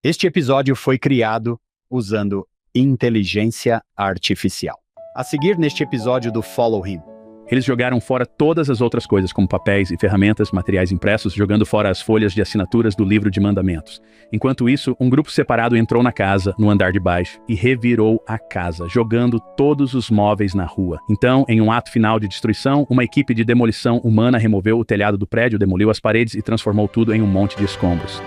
Este episódio foi criado usando inteligência artificial. A seguir neste episódio do Follow Him. Eles jogaram fora todas as outras coisas, como papéis e ferramentas, materiais impressos, jogando fora as folhas de assinaturas do livro de mandamentos. Enquanto isso, um grupo separado entrou na casa, no andar de baixo, e revirou a casa, jogando todos os móveis na rua. Então, em um ato final de destruição, uma equipe de demolição humana removeu o telhado do prédio, demoliu as paredes e transformou tudo em um monte de escombros.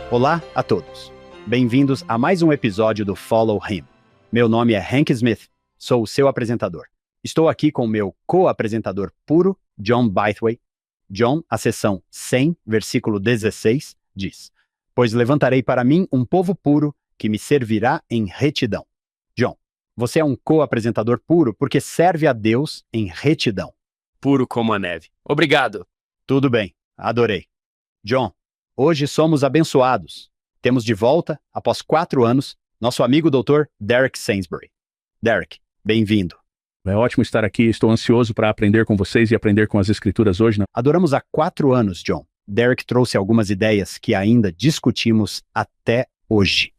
Olá a todos. Bem-vindos a mais um episódio do Follow Him. Meu nome é Hank Smith, sou o seu apresentador. Estou aqui com o meu co-apresentador puro, John Bythway. John, a seção 100, versículo 16, diz: "Pois levantarei para mim um povo puro que me servirá em retidão." John, você é um co-apresentador puro porque serve a Deus em retidão. Puro como a neve. Obrigado. Tudo bem, adorei. John, hoje somos abençoados. Temos de volta, após 4 anos, nosso amigo Dr. Derek Sainsbury. Derek, bem-vindo. É ótimo estar aqui, estou ansioso para aprender com vocês e aprender com as escrituras hoje. Adoramos há 4 anos, John. Derek trouxe algumas ideias que ainda discutimos até hoje.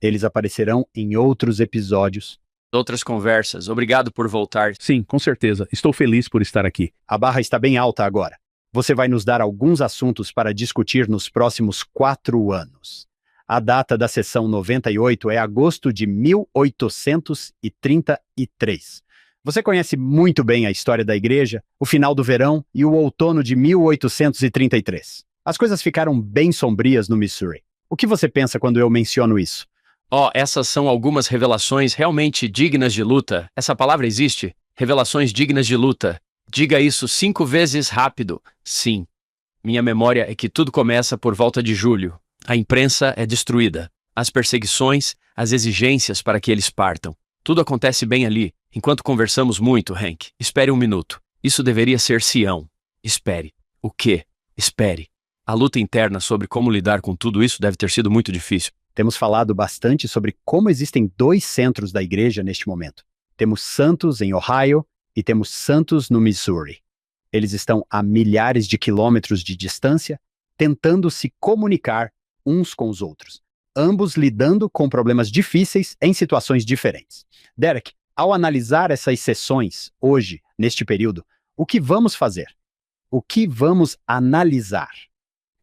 Eles aparecerão em outros episódios. Outras conversas. Obrigado por voltar. Sim, com certeza. Estou feliz por estar aqui. A barra está bem alta agora. Você vai nos dar alguns assuntos para discutir nos próximos 4 anos. A data da sessão 98 é agosto de 1833. Você conhece muito bem a história da igreja, o final do verão e o outono de 1833. As coisas ficaram bem sombrias no Missouri. O que você pensa quando eu menciono isso? Essas são algumas revelações realmente dignas de luta. Essa palavra existe? Revelações dignas de luta. Diga isso 5 vezes rápido. Sim. Minha memória é que tudo começa por volta de julho. A imprensa é destruída. As perseguições, as exigências para que eles partam. Tudo acontece bem ali. Enquanto conversamos muito, Hank, espere um minuto. Isso deveria ser Sião. Espere. O quê? Espere. A luta interna sobre como lidar com tudo isso deve ter sido muito difícil. Temos falado bastante sobre como existem 2 centros da igreja neste momento. Temos Santos em Ohio e temos Santos no Missouri. Eles estão a milhares de quilômetros de distância, tentando se comunicar uns com os outros, ambos lidando com problemas difíceis em situações diferentes. Derek, ao analisar essas sessões hoje, neste período, o que vamos fazer? O que vamos analisar?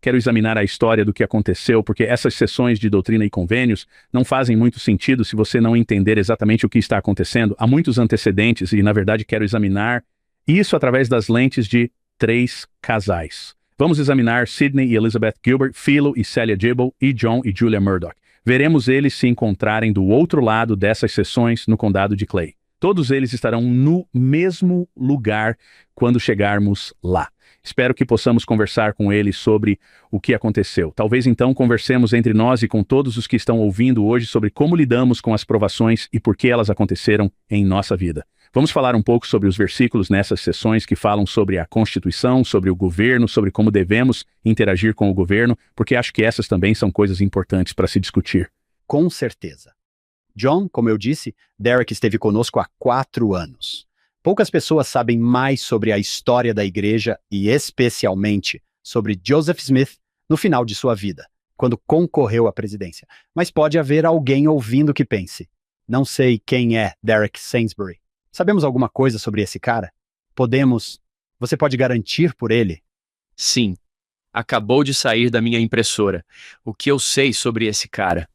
Quero examinar a história do que aconteceu, porque essas sessões de doutrina e convênios não fazem muito sentido se você não entender exatamente o que está acontecendo. Há muitos antecedentes e, na verdade, quero examinar isso através das lentes de 3 casais. Vamos examinar Sidney e Elizabeth Gilbert, Philo e Celia Gibble, e John e Julia Murdoch. Veremos eles se encontrarem do outro lado dessas sessões no condado de Clay. Todos eles estarão no mesmo lugar quando chegarmos lá. Espero que possamos conversar com eles sobre o que aconteceu. Talvez então conversemos entre nós e com todos os que estão ouvindo hoje sobre como lidamos com as provações e por que elas aconteceram em nossa vida. Vamos falar um pouco sobre os versículos nessas sessões que falam sobre a Constituição, sobre o governo, sobre como devemos interagir com o governo, porque acho que essas também são coisas importantes para se discutir. Com certeza. John, como eu disse, Derek esteve conosco há 4 anos. Poucas pessoas sabem mais sobre a história da igreja e especialmente sobre Joseph Smith no final de sua vida, quando concorreu à presidência. Mas pode haver alguém ouvindo que pense: não sei quem é Derek Sainsbury. Sabemos alguma coisa sobre esse cara? Você pode garantir por ele? Sim. Acabou de sair da minha impressora. O que eu sei sobre esse cara?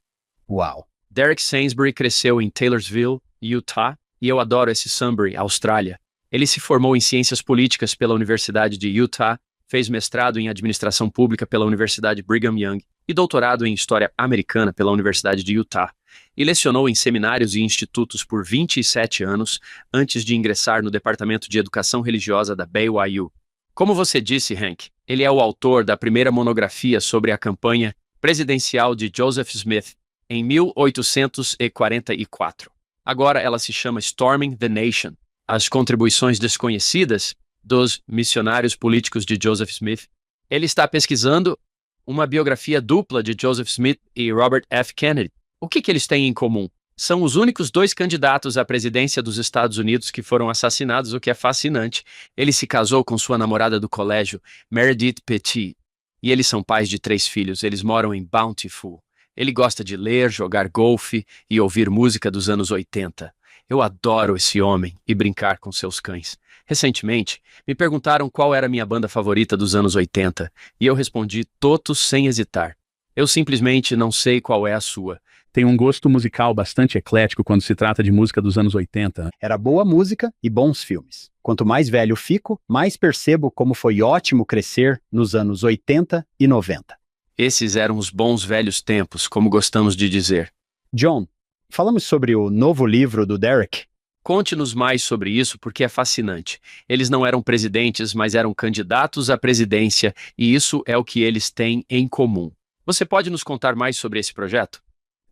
Uau. Derek Sainsbury cresceu em Taylorsville, Utah, e eu adoro esse Sunbury, Austrália. Ele se formou em Ciências Políticas pela Universidade de Utah, fez mestrado em Administração Pública pela Universidade Brigham Young e doutorado em História Americana pela Universidade de Utah. E lecionou em seminários e institutos por 27 anos antes de ingressar no Departamento de Educação Religiosa da BYU. Como você disse, Hank, ele é o autor da primeira monografia sobre a campanha presidencial de Joseph Smith em 1844. Agora ela se chama Storming the Nation. As contribuições desconhecidas dos missionários políticos de Joseph Smith. Ele está pesquisando uma biografia dupla de Joseph Smith e Robert F. Kennedy. O que eles têm em comum? São os únicos 2 candidatos à presidência dos Estados Unidos que foram assassinados, o que é fascinante. Ele se casou com sua namorada do colégio, Meredith Petit. E eles são pais de 3 filhos, eles moram em Bountiful. Ele gosta de ler, jogar golfe e ouvir música dos anos 80. Eu adoro esse homem e brincar com seus cães. Recentemente, me perguntaram qual era a minha banda favorita dos anos 80, e eu respondi Totos sem hesitar. Eu simplesmente não sei qual é a sua. Tem um gosto musical bastante eclético quando se trata de música dos anos 80. Era boa música e bons filmes. Quanto mais velho fico, mais percebo como foi ótimo crescer nos anos 80 e 90. Esses eram os bons velhos tempos, como gostamos de dizer. John, falamos sobre o novo livro do Derek? Conte-nos mais sobre isso porque é fascinante. Eles não eram presidentes, mas eram candidatos à presidência, e isso é o que eles têm em comum. Você pode nos contar mais sobre esse projeto?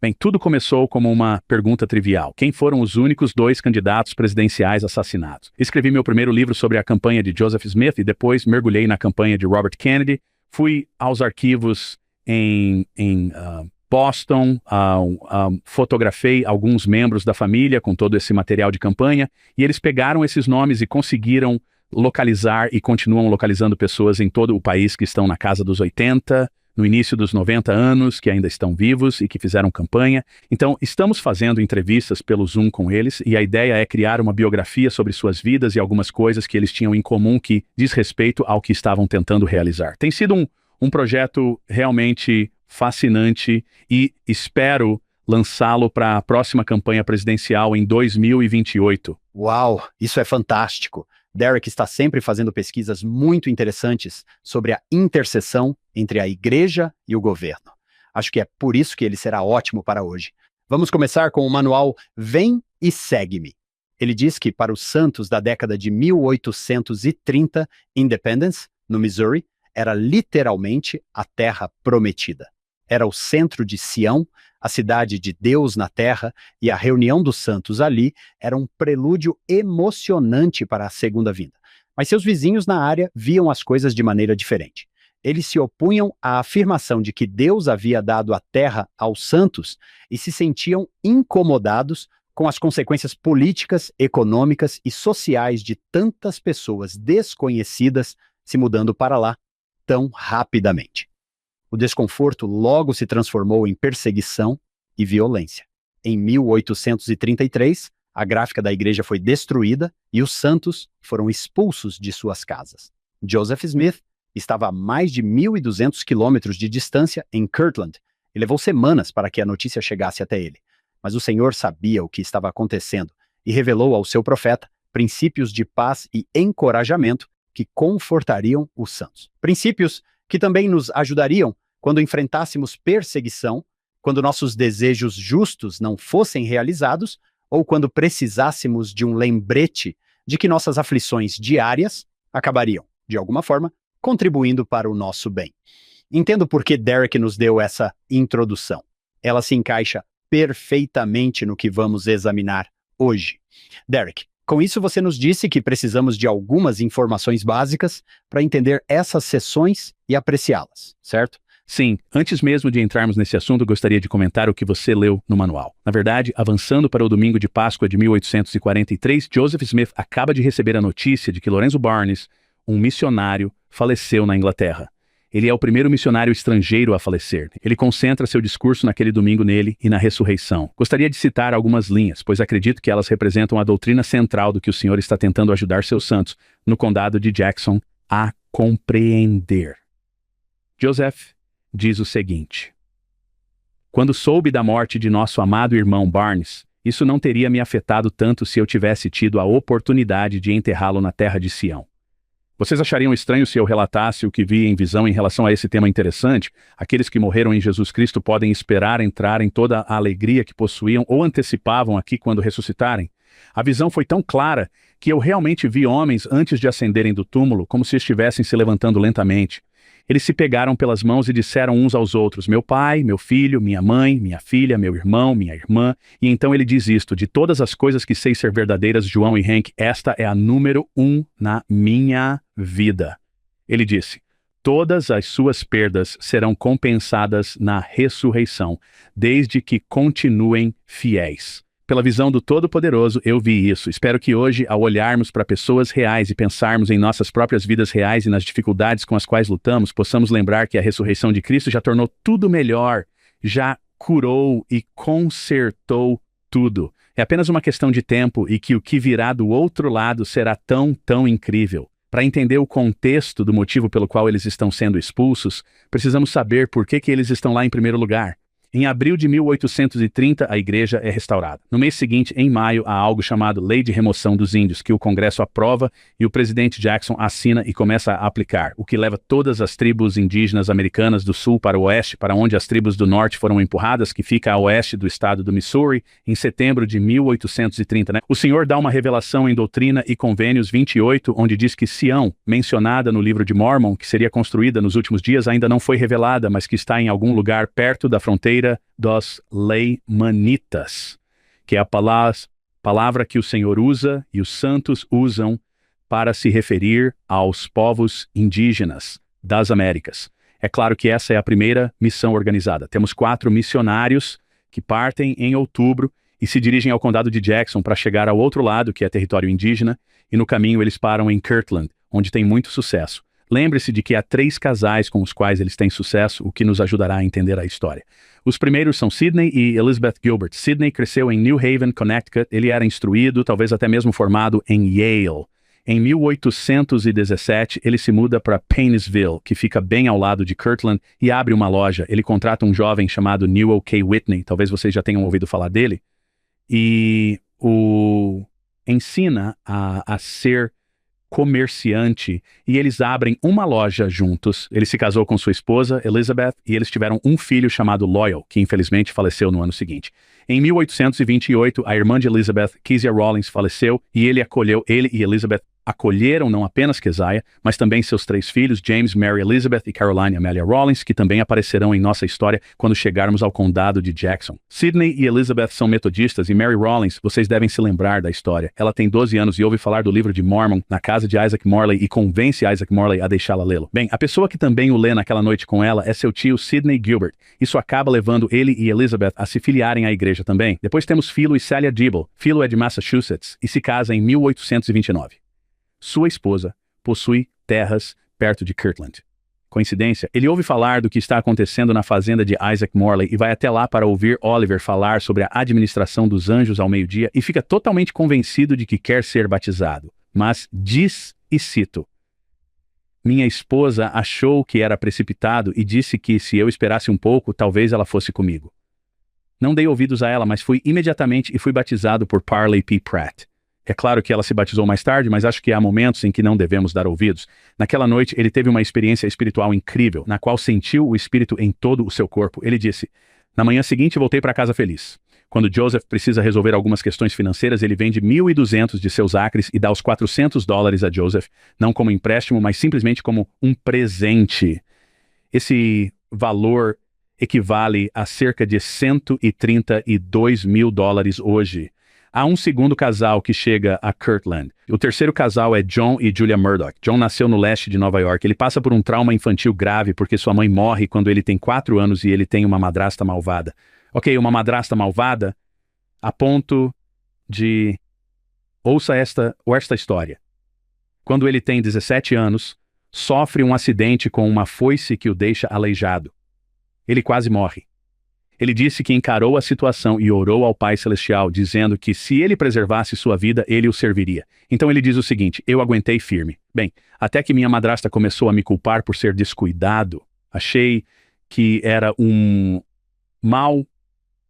Bem, tudo começou como uma pergunta trivial. Quem foram os únicos 2 candidatos presidenciais assassinados? Escrevi meu primeiro livro sobre a campanha de Joseph Smith e depois mergulhei na campanha de Robert Kennedy. Fui aos arquivos em Boston, fotografei alguns membros da família com todo esse material de campanha e eles pegaram esses nomes e conseguiram localizar e continuam localizando pessoas em todo o país que estão na casa dos 80, no início dos 90 anos, que ainda estão vivos e que fizeram campanha. Então, estamos fazendo entrevistas pelo Zoom com eles e a ideia é criar uma biografia sobre suas vidas e algumas coisas que eles tinham em comum que diz respeito ao que estavam tentando realizar. Tem sido um projeto realmente fascinante e espero lançá-lo para a próxima campanha presidencial em 2028. Uau, isso é fantástico! Derek está sempre fazendo pesquisas muito interessantes sobre a interseção entre a igreja e o governo. Acho que é por isso que ele será ótimo para hoje. Vamos começar com o manual Vem e Segue-me. Ele diz que para os santos da década de 1830, Independence, no Missouri, era literalmente a terra prometida. Era o centro de Sião, a cidade de Deus na terra, e a reunião dos santos ali era um prelúdio emocionante para a segunda vinda. Mas seus vizinhos na área viam as coisas de maneira diferente. Eles se opunham à afirmação de que Deus havia dado a terra aos santos e se sentiam incomodados com as consequências políticas, econômicas e sociais de tantas pessoas desconhecidas se mudando para lá tão rapidamente. O desconforto logo se transformou em perseguição e violência. Em 1833, a gráfica da igreja foi destruída e os santos foram expulsos de suas casas. Joseph Smith estava a mais de 1.200 quilômetros de distância em Kirtland e levou semanas para que a notícia chegasse até ele. Mas o Senhor sabia o que estava acontecendo e revelou ao seu profeta princípios de paz e encorajamento que confortariam os santos. Princípios que também nos ajudariam quando enfrentássemos perseguição, quando nossos desejos justos não fossem realizados ou quando precisássemos de um lembrete de que nossas aflições diárias acabariam, de alguma forma, contribuindo para o nosso bem. Entendo por que Derek nos deu essa introdução. Ela se encaixa perfeitamente no que vamos examinar hoje. Derek, com isso você nos disse que precisamos de algumas informações básicas para entender essas sessões e apreciá-las, certo? Sim, antes mesmo de entrarmos nesse assunto, gostaria de comentar o que você leu no manual. Na verdade, avançando para o domingo de Páscoa de 1843, Joseph Smith acaba de receber a notícia de que Lorenzo Barnes, um missionário, faleceu na Inglaterra. Ele é o primeiro missionário estrangeiro a falecer. Ele concentra seu discurso naquele domingo nele e na ressurreição. Gostaria de citar algumas linhas, pois acredito que elas representam a doutrina central do que o Senhor está tentando ajudar seus santos no condado de Jackson a compreender. Joseph diz o seguinte: quando soube da morte de nosso amado irmão Barnes, isso não teria me afetado tanto se eu tivesse tido a oportunidade de enterrá-lo na terra de Sião. Vocês achariam estranho se eu relatasse o que vi em visão em relação a esse tema interessante? Aqueles que morreram em Jesus Cristo podem esperar entrar em toda a alegria que possuíam ou antecipavam aqui quando ressuscitarem? A visão foi tão clara que eu realmente vi homens antes de ascenderem do túmulo como se estivessem se levantando lentamente. Eles se pegaram pelas mãos e disseram uns aos outros: meu pai, meu filho, minha mãe, minha filha, meu irmão, minha irmã. E então ele diz isto: de todas as coisas que sei ser verdadeiras, João e Hank, esta é a número 1 na minha vida. Ele disse: todas as suas perdas serão compensadas na ressurreição, desde que continuem fiéis. pela visão do Todo-Poderoso, eu vi isso. Espero que hoje, ao olharmos para pessoas reais e pensarmos em nossas próprias vidas reais e nas dificuldades com as quais lutamos, possamos lembrar que a ressurreição de Cristo já tornou tudo melhor, já curou e consertou tudo. É apenas uma questão de tempo e que o que virá do outro lado será tão incrível. Para entender o contexto do motivo pelo qual eles estão sendo expulsos, precisamos saber por que eles estão lá em primeiro lugar. Em abril de 1830, a igreja é restaurada. No mês seguinte, em maio, há algo chamado Lei de Remoção dos Índios, que o Congresso aprova e o presidente Jackson assina e começa a aplicar, o que leva todas as tribos indígenas americanas do sul para o oeste, para onde as tribos do norte foram empurradas, que fica a oeste do estado do Missouri, em setembro de 1830. O Senhor dá uma revelação em Doutrina e Convênios 28, onde diz que Sião, mencionada no livro de Mormon, que seria construída nos últimos dias, ainda não foi revelada, mas que está em algum lugar perto da fronteira dos Leimanitas, que é a palavra que o Senhor usa e os santos usam para se referir aos povos indígenas das Américas. É claro que essa é a primeira missão organizada. Temos 4 missionários que partem em outubro e se dirigem ao condado de Jackson para chegar ao outro lado, que é território indígena, e no caminho eles param em Kirtland, onde tem muito sucesso. Lembre-se de que há 3 casais com os quais eles têm sucesso, o que nos ajudará a entender a história. Os primeiros são Sidney e Elizabeth Gilbert. Sidney cresceu em New Haven, Connecticut. Ele era instruído, talvez até mesmo formado em Yale. Em 1817, ele se muda para Paynesville, que fica bem ao lado de Kirtland, e abre uma loja. Ele contrata um jovem chamado Newell K. Whitney, talvez vocês já tenham ouvido falar dele, e o ensina a ser comerciante, e eles abrem uma loja juntos. Ele se casou com sua esposa, Elizabeth, e eles tiveram um filho chamado Loyal, que infelizmente faleceu no ano seguinte. Em 1828, a irmã de Elizabeth, Kezia Rawlins, faleceu, e ele e Elizabeth acolheram não apenas Keziah, mas também seus 3 filhos, James, Mary Elizabeth e Caroline Amelia Rawlins, que também aparecerão em nossa história quando chegarmos ao condado de Jackson. Sidney e Elizabeth são metodistas e Mary Rawlins, vocês devem se lembrar da história. Ela tem 12 anos e ouve falar do livro de Mormon na casa de Isaac Morley e convence Isaac Morley a deixá-la lê-lo. Bem, a pessoa que também o lê naquela noite com ela é seu tio Sidney Gilbert. Isso acaba levando ele e Elizabeth a se filiarem à igreja também. Depois temos Philo e Celia Dibble. Philo é de Massachusetts e se casa em 1829. Sua esposa possui terras perto de Kirtland. Coincidência? Ele ouve falar do que está acontecendo na fazenda de Isaac Morley e vai até lá para ouvir Oliver falar sobre a administração dos anjos ao meio-dia e fica totalmente convencido de que quer ser batizado. Mas diz, e cito, minha esposa achou que era precipitado e disse que se eu esperasse um pouco, talvez ela fosse comigo. Não dei ouvidos a ela, mas fui imediatamente e fui batizado por Parley P. Pratt. É claro que ela se batizou mais tarde, mas acho que há momentos em que não devemos dar ouvidos. Naquela noite, ele teve uma experiência espiritual incrível, na qual sentiu o Espírito em todo o seu corpo. Ele disse, na manhã seguinte voltei para casa feliz. Quando Joseph precisa resolver algumas questões financeiras, ele vende 1.200 de seus acres e dá os $400 a Joseph, não como empréstimo, mas simplesmente como um presente. Esse valor equivale a cerca de $132 mil hoje. Há um segundo casal que chega a Kirtland. O terceiro casal é John e Julia Murdoch. John nasceu no leste de Nova York. Ele passa por um trauma infantil grave porque sua mãe morre quando ele tem 4 anos e ele tem uma madrasta malvada. Ok, uma madrasta malvada a ponto de... Ouça esta história. Quando ele tem 17 anos, sofre um acidente com uma foice que o deixa aleijado. Ele quase morre. Ele disse que encarou a situação e orou ao Pai Celestial, dizendo que se ele preservasse sua vida, ele o serviria. Então ele diz o seguinte, eu aguentei firme. Bem, até que minha madrasta começou a me culpar por ser descuidado. Achei que era um mau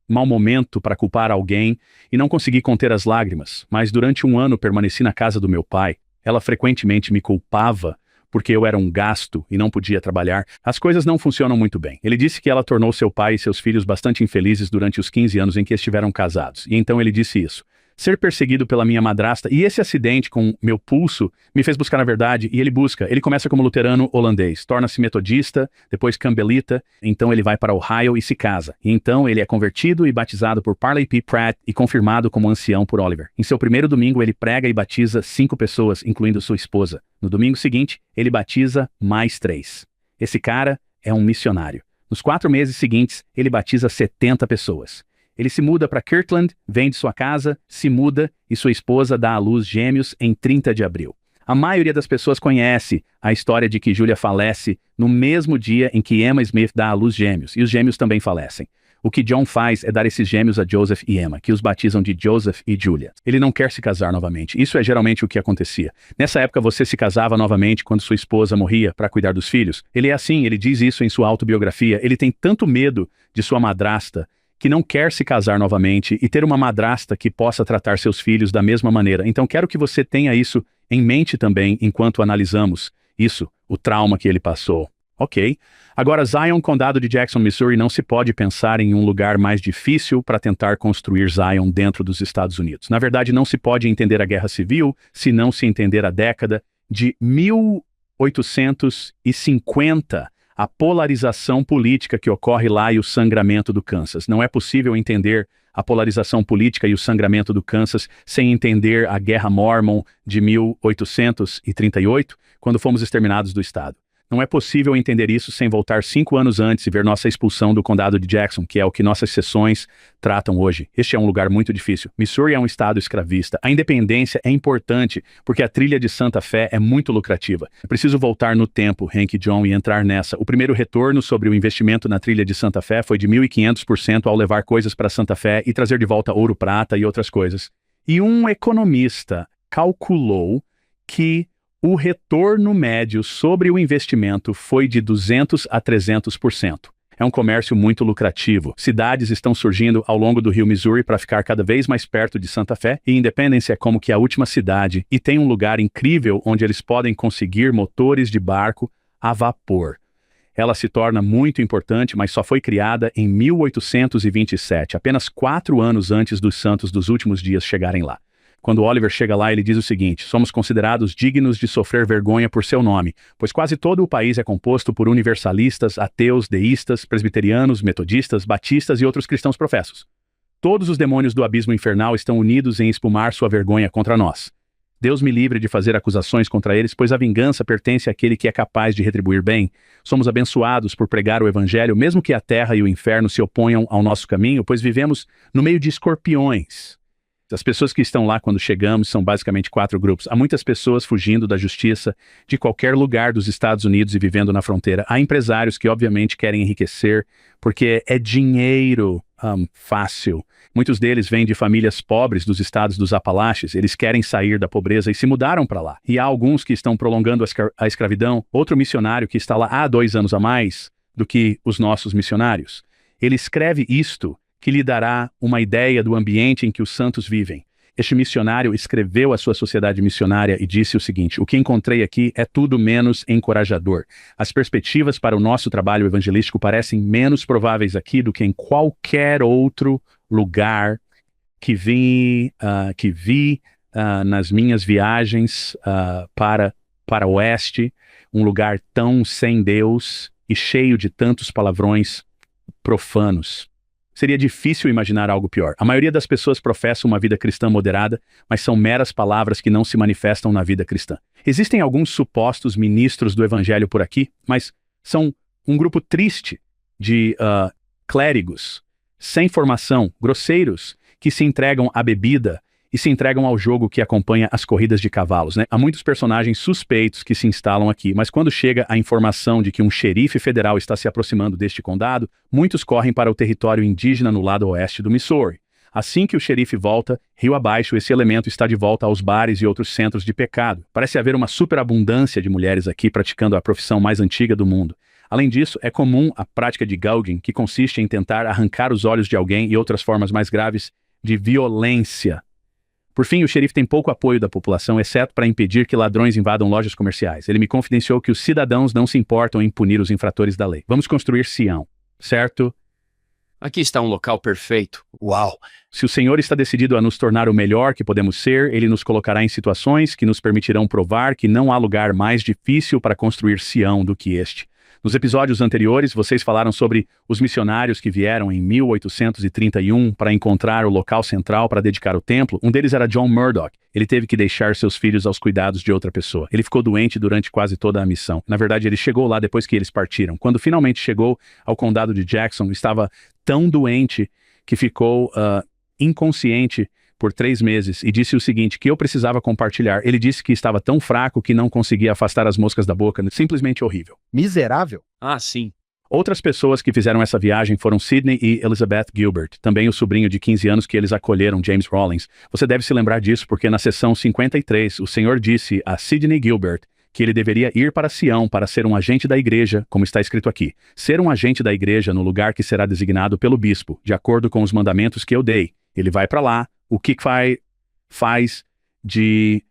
momento para culpar alguém e não consegui conter as lágrimas. Mas durante 1 ano permaneci na casa do meu pai. Ela frequentemente me culpava porque eu era um gasto e não podia trabalhar. As coisas não funcionam muito bem. Ele disse que ela tornou seu pai e seus filhos bastante infelizes durante os 15 anos em que estiveram casados. E então ele disse isso. Ser perseguido pela minha madrasta e esse acidente com meu pulso me fez buscar a verdade e ele começa como luterano holandês, torna-se metodista, depois campbellita, então ele vai para Ohio e se casa. E então ele é convertido e batizado por Parley P. Pratt e confirmado como ancião por Oliver. Em seu primeiro domingo ele prega e batiza 5 pessoas, incluindo sua esposa. No domingo seguinte, ele batiza mais 3. Esse cara é um missionário. Nos 4 meses seguintes, ele batiza 70 pessoas. Ele se muda para Kirtland, vende sua casa, se muda e sua esposa dá à luz gêmeos em 30 de abril. A maioria das pessoas conhece a história de que Julia falece no mesmo dia em que Emma Smith dá à luz gêmeos, e os gêmeos também falecem. O que John faz é dar esses gêmeos a Joseph e Emma, que os batizam de Joseph e Julia. Ele não quer se casar novamente. Isso é geralmente o que acontecia. Nessa época você se casava novamente quando sua esposa morria para cuidar dos filhos. Ele é assim, ele diz isso em sua autobiografia. Ele tem tanto medo de sua madrasta que não quer se casar novamente e ter uma madrasta que possa tratar seus filhos da mesma maneira. Então quero que você tenha isso em mente também enquanto analisamos isso, o trauma que ele passou. Ok. Agora, Zion, condado de Jackson, Missouri, não se pode pensar em um lugar mais difícil para tentar construir Zion dentro dos Estados Unidos. Na verdade, não se pode entender a Guerra Civil se não se entender a década de 1850, a polarização política que ocorre lá e o sangramento do Kansas. Não é possível entender a polarização política e o sangramento do Kansas sem entender a Guerra Mormon de 1838, quando fomos exterminados do estado. Não é possível entender isso sem voltar 5 anos antes e ver nossa expulsão do condado de Jackson, que é o que nossas sessões tratam hoje. Este é um lugar muito difícil. Missouri é um estado escravista. A independência é importante porque a trilha de Santa Fé é muito lucrativa. É preciso voltar no tempo, Hank e John, e entrar nessa. O primeiro retorno sobre o investimento na trilha de Santa Fé foi de 1.500% ao levar coisas para Santa Fé e trazer de volta ouro, prata e outras coisas. E um economista calculou que o retorno médio sobre o investimento foi de 200% a 300%. É um comércio muito lucrativo. Cidades estão surgindo ao longo do rio Missouri para ficar cada vez mais perto de Santa Fé, e Independence é como que a última cidade, e tem um lugar incrível onde eles podem conseguir motores de barco a vapor. Ela se torna muito importante, mas só foi criada em 1827, apenas 4 anos antes dos santos dos últimos dias chegarem lá. Quando Oliver chega lá, ele diz o seguinte: somos considerados dignos de sofrer vergonha por seu nome, pois quase todo o país é composto por universalistas, ateus, deístas, presbiterianos, metodistas, batistas e outros cristãos professos. Todos os demônios do abismo infernal estão unidos em espumar sua vergonha contra nós. Deus me livre de fazer acusações contra eles, pois a vingança pertence àquele que é capaz de retribuir bem. Somos abençoados por pregar o evangelho, mesmo que a terra e o inferno se oponham ao nosso caminho, pois vivemos no meio de escorpiões. As pessoas que estão lá quando chegamos são basicamente 4 grupos. Há muitas pessoas fugindo da justiça de qualquer lugar dos Estados Unidos e vivendo na fronteira. Há empresários que obviamente querem enriquecer porque é dinheiro fácil. Muitos deles vêm de famílias pobres dos estados dos Apalaches. Eles querem sair da pobreza e se mudaram para lá. E há alguns que estão prolongando a escravidão. Outro missionário que está lá há 2 anos a mais do que os nossos missionários. Ele escreve isto que lhe dará uma ideia do ambiente em que os santos vivem. Este missionário escreveu à sua sociedade missionária e disse o seguinte: o que encontrei aqui é tudo menos encorajador. As perspectivas para o nosso trabalho evangelístico parecem menos prováveis aqui do que em qualquer outro lugar que vi nas minhas viagens para o oeste, um lugar tão sem Deus e cheio de tantos palavrões profanos. Seria difícil imaginar algo pior. A maioria das pessoas professa uma vida cristã moderada, mas são meras palavras que não se manifestam na vida cristã. Existem alguns supostos ministros do evangelho por aqui, mas são um grupo triste de clérigos, sem formação, grosseiros, que se entregam à bebida e se entregam ao jogo que acompanha as corridas de cavalos, né? Há muitos personagens suspeitos que se instalam aqui, mas quando chega a informação de que um xerife federal está se aproximando deste condado, muitos correm para o território indígena no lado oeste do Missouri. Assim que o xerife volta, rio abaixo, esse elemento está de volta aos bares e outros centros de pecado. Parece haver uma superabundância de mulheres aqui praticando a profissão mais antiga do mundo. Além disso, é comum a prática de gouging, que consiste em tentar arrancar os olhos de alguém e outras formas mais graves de violência. Por fim, o xerife tem pouco apoio da população, exceto para impedir que ladrões invadam lojas comerciais. Ele me confidenciou que os cidadãos não se importam em punir os infratores da lei. Vamos construir Sião, certo? Aqui está um local perfeito. Uau! Se o Senhor está decidido a nos tornar o melhor que podemos ser, Ele nos colocará em situações que nos permitirão provar que não há lugar mais difícil para construir Sião do que este. Nos episódios anteriores, vocês falaram sobre os missionários que vieram em 1831 para encontrar o local central para dedicar o templo. Um deles era John Murdoch. Ele teve que deixar seus filhos aos cuidados de outra pessoa. Ele ficou doente durante quase toda a missão. Na verdade, ele chegou lá depois que eles partiram. Quando finalmente chegou ao condado de Jackson, estava tão doente que ficou inconsciente por 3 meses e disse o seguinte, que eu precisava compartilhar. Ele disse que estava tão fraco que não conseguia afastar as moscas da boca. Simplesmente horrível. Miserável? Ah, sim. Outras pessoas que fizeram essa viagem foram Sidney e Elizabeth Gilbert, também o sobrinho de 15 anos que eles acolheram, James Rawlings. Você deve se lembrar disso porque na sessão 53, o Senhor disse a Sidney Gilbert que ele deveria ir para Sião para ser um agente da igreja, como está escrito aqui. Ser um agente da igreja no lugar que será designado pelo bispo, de acordo com os mandamentos que eu dei. Ele vai para lá. O que faz de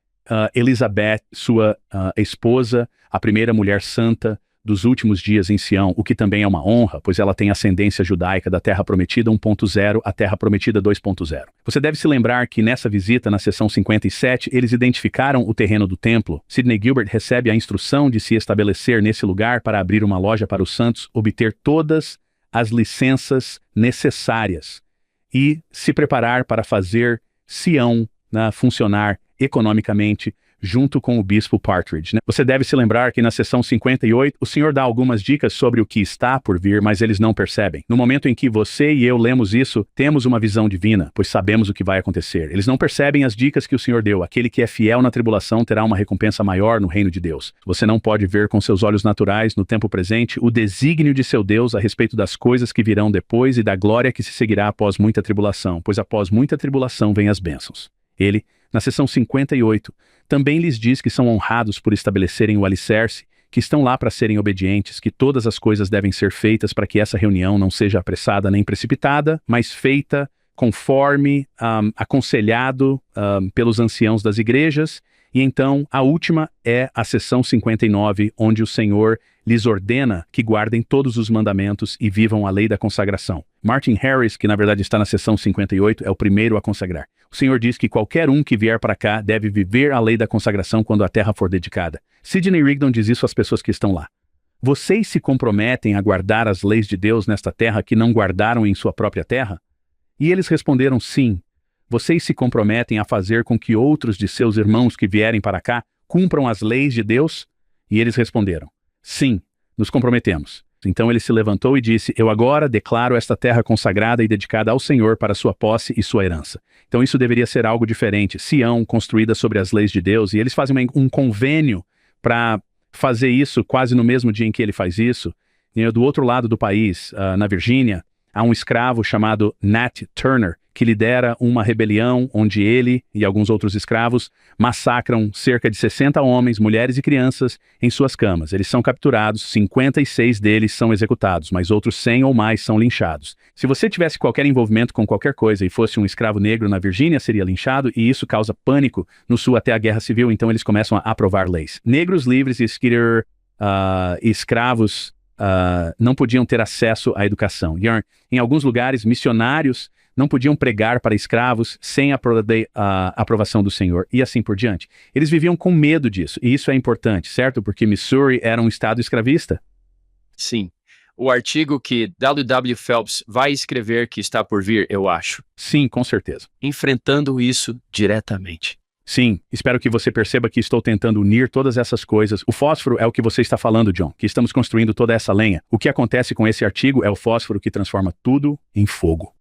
Elizabeth, sua esposa, a primeira mulher santa dos últimos dias em Sião, o que também é uma honra, pois ela tem ascendência judaica da Terra Prometida 1.0 à Terra Prometida 2.0. Você deve se lembrar que nessa visita, na sessão 57, eles identificaram o terreno do templo. Sidney Gilbert recebe a instrução de se estabelecer nesse lugar para abrir uma loja para os santos, obter todas as licenças necessárias e se preparar para fazer Sião funcionar economicamente junto com o bispo Partridge. Você deve se lembrar que na sessão 58 o Senhor dá algumas dicas sobre o que está por vir, mas eles não percebem. No momento em que você e eu lemos isso, temos uma visão divina, pois sabemos o que vai acontecer. Eles não percebem as dicas que o Senhor deu. Aquele que é fiel na tribulação terá uma recompensa maior no reino de Deus. Você não pode ver com seus olhos naturais, no tempo presente, o desígnio de seu Deus a respeito das coisas que virão depois e da glória que se seguirá após muita tribulação, pois após muita tribulação vêm as bênçãos. Ele, na sessão 58, também lhes diz que são honrados por estabelecerem o alicerce, que estão lá para serem obedientes, que todas as coisas devem ser feitas para que essa reunião não seja apressada nem precipitada, mas feita conforme aconselhado pelos anciãos das igrejas. E então, a última é a sessão 59, onde o Senhor lhes ordena que guardem todos os mandamentos e vivam a lei da consagração. Martin Harris, que na verdade está na sessão 58, é o primeiro a consagrar. O Senhor diz que qualquer um que vier para cá deve viver a lei da consagração quando a terra for dedicada. Sidney Rigdon diz isso às pessoas que estão lá. Vocês se comprometem a guardar as leis de Deus nesta terra que não guardaram em sua própria terra? E eles responderam sim. Vocês se comprometem a fazer com que outros de seus irmãos que vierem para cá cumpram as leis de Deus? E eles responderam, sim, nos comprometemos. Então ele se levantou e disse, eu agora declaro esta terra consagrada e dedicada ao Senhor para sua posse e sua herança. Então isso deveria ser algo diferente. Sião, construída sobre as leis de Deus, e eles fazem um convênio para fazer isso quase no mesmo dia em que ele faz isso. E do outro lado do país, na Virgínia, há um escravo chamado Nat Turner, que lidera uma rebelião onde ele e alguns outros escravos massacram cerca de 60 homens, mulheres e crianças em suas camas. Eles são capturados, 56 deles são executados, mas outros 100 ou mais são linchados. Se você tivesse qualquer envolvimento com qualquer coisa e fosse um escravo negro na Virgínia, seria linchado, e isso causa pânico no sul até a Guerra Civil, então eles começam a aprovar leis. Negros livres e escravos não podiam ter acesso à educação. Em alguns lugares, missionários não podiam pregar para escravos sem a aprovação do Senhor, e assim por diante. Eles viviam com medo disso, e isso é importante, certo? Porque Missouri era um estado escravista. Sim. O artigo que W.W. Phelps vai escrever que está por vir, eu acho. Sim, com certeza. Enfrentando isso diretamente. Sim, espero que você perceba que estou tentando unir todas essas coisas. O fósforo é o que você está falando, John, que estamos construindo toda essa lenha. O que acontece com esse artigo é o fósforo que transforma tudo em fogo.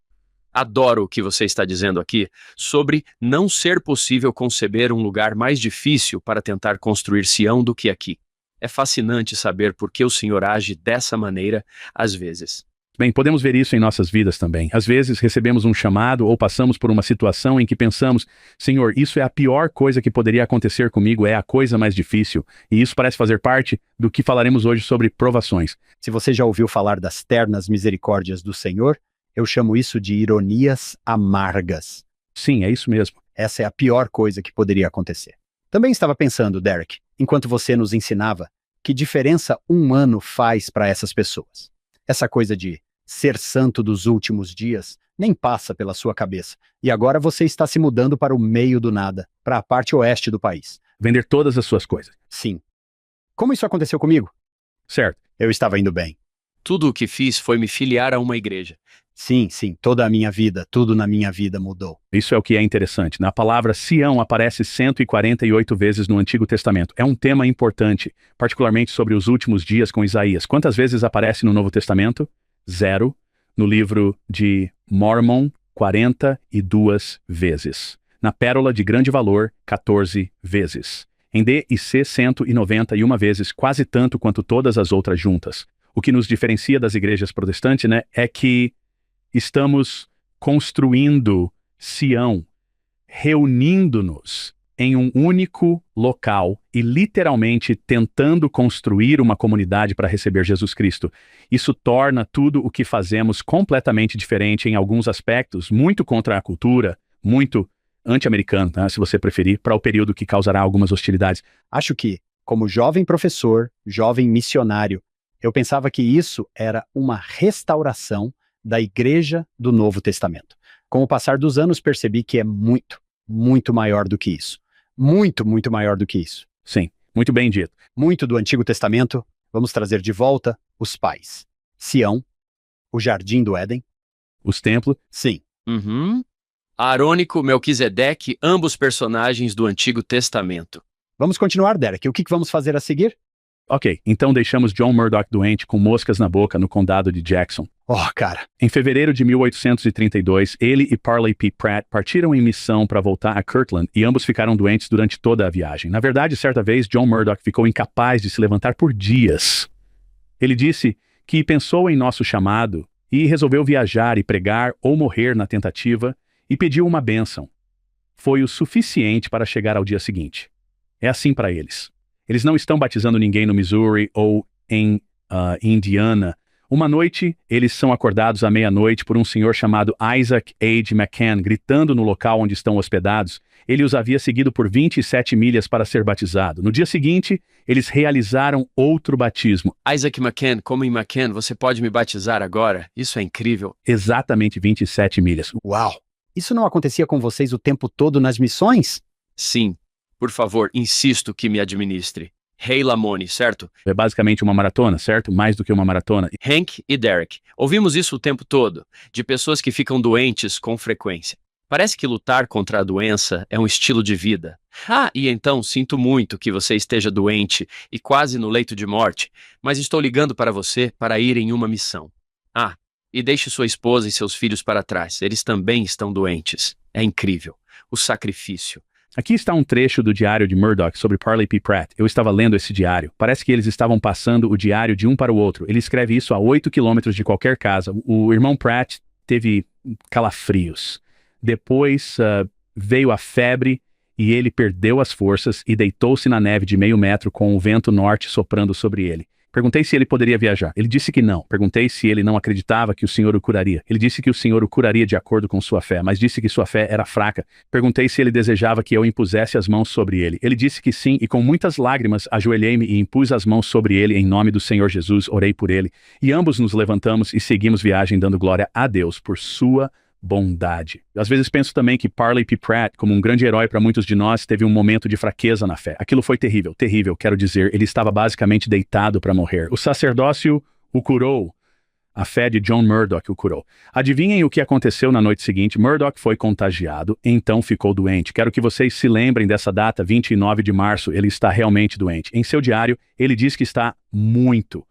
Adoro o que você está dizendo aqui sobre não ser possível conceber um lugar mais difícil para tentar construir Sião do que aqui. É fascinante saber por que o Senhor age dessa maneira às vezes. Bem, podemos ver isso em nossas vidas também. Às vezes recebemos um chamado ou passamos por uma situação em que pensamos, Senhor, isso é a pior coisa que poderia acontecer comigo, é a coisa mais difícil. E isso parece fazer parte do que falaremos hoje sobre provações. Se você já ouviu falar das ternas misericórdias do Senhor, eu chamo isso de ironias amargas. Sim, é isso mesmo. Essa é a pior coisa que poderia acontecer. Também estava pensando, Derek, enquanto você nos ensinava, que diferença um ano faz para essas pessoas. Essa coisa de ser santo dos últimos dias nem passa pela sua cabeça. E agora você está se mudando para o meio do nada, para a parte oeste do país. Vender todas as suas coisas. Sim. Como isso aconteceu comigo? Certo. Eu estava indo bem. Tudo o que fiz foi me filiar a uma igreja. Sim, toda a minha vida, tudo na minha vida mudou. Isso é o que é interessante. Na palavra Sião aparece 148 vezes no Antigo Testamento. É um tema importante, particularmente sobre os últimos dias com Isaías. Quantas vezes aparece no Novo Testamento? 0. no livro de Mormon, 42 vezes. Na Pérola de Grande Valor, 14 vezes. Em D e C, 191 vezes, quase tanto quanto todas as outras juntas. O que nos diferencia das igrejas protestantes, né, é que estamos construindo Sião, reunindo-nos em um único local e literalmente tentando construir uma comunidade para receber Jesus Cristo. Isso torna tudo o que fazemos completamente diferente em alguns aspectos, muito contra a cultura, muito anti-americano, né, se você preferir, para o período que causará algumas hostilidades. Acho que, como jovem professor, jovem missionário, eu pensava que isso era uma restauração da Igreja do Novo Testamento. Com o passar dos anos, percebi que é muito, muito maior do que isso. Muito, muito maior do que isso. Sim, muito bem dito. Muito do Antigo Testamento, vamos trazer de volta os pais. Sião, o Jardim do Éden. Os templos. Sim. Arônico, Melquisedeque, ambos personagens do Antigo Testamento. Vamos continuar, Derek. O que vamos fazer a seguir? Ok, então deixamos John Murdoch doente com moscas na boca no condado de Jackson. Oh, cara. Em fevereiro de 1832, ele e Parley P. Pratt partiram em missão para voltar a Kirtland e ambos ficaram doentes durante toda a viagem. Na verdade, certa vez, John Murdoch ficou incapaz de se levantar por dias. Ele disse que pensou em nosso chamado e resolveu viajar e pregar ou morrer na tentativa e pediu uma bênção. Foi o suficiente para chegar ao dia seguinte. É assim para eles. Eles não estão batizando ninguém no Missouri ou em Indiana. Uma noite, eles são acordados à meia-noite por um senhor chamado Isaac H. McCann, gritando no local onde estão hospedados. Ele os havia seguido por 27 milhas para ser batizado. No dia seguinte, eles realizaram outro batismo. Isaac McCann, como em McCann, você pode me batizar agora? Isso é incrível. Exatamente 27 milhas. Uau! Isso não acontecia com vocês o tempo todo nas missões? Sim. Por favor, insisto que me administre. Rei Lamone, certo? É basicamente uma maratona, certo? Mais do que uma maratona. Hank e Derek. Ouvimos isso o tempo todo, de pessoas que ficam doentes com frequência. Parece que lutar contra a doença é um estilo de vida. E então sinto muito que você esteja doente e quase no leito de morte, mas estou ligando para você para ir em uma missão. E deixe sua esposa e seus filhos para trás. Eles também estão doentes. É incrível. O sacrifício. Aqui está um trecho do diário de Murdoch sobre Parley P. Pratt. Eu estava lendo esse diário. Parece que eles estavam passando o diário de um para o outro. Ele escreve isso a 8 quilômetros de qualquer casa. O irmão Pratt teve calafrios. Depois veio a febre e ele perdeu as forças e deitou-se na neve de meio metro com o vento norte soprando sobre ele. Perguntei se ele poderia viajar. Ele disse que não. Perguntei se ele não acreditava que o Senhor o curaria. Ele disse que o Senhor o curaria de acordo com sua fé, mas disse que sua fé era fraca. Perguntei se ele desejava que eu impusesse as mãos sobre ele. Ele disse que sim, e com muitas lágrimas ajoelhei-me e impus as mãos sobre ele em nome do Senhor Jesus, orei por ele. E ambos nos levantamos e seguimos viagem dando glória a Deus por sua bondade. Às vezes penso também que Parley P. Pratt, como um grande herói para muitos de nós, teve um momento de fraqueza na fé. Aquilo foi terrível, terrível, quero dizer. Ele estava basicamente deitado para morrer. O sacerdócio o curou. A fé de John Murdoch o curou. Adivinhem o que aconteceu na noite seguinte? Murdoch foi contagiado, então ficou doente. Quero que vocês se lembrem dessa data, 29 de março, ele está realmente doente. Em seu diário, ele diz que está muito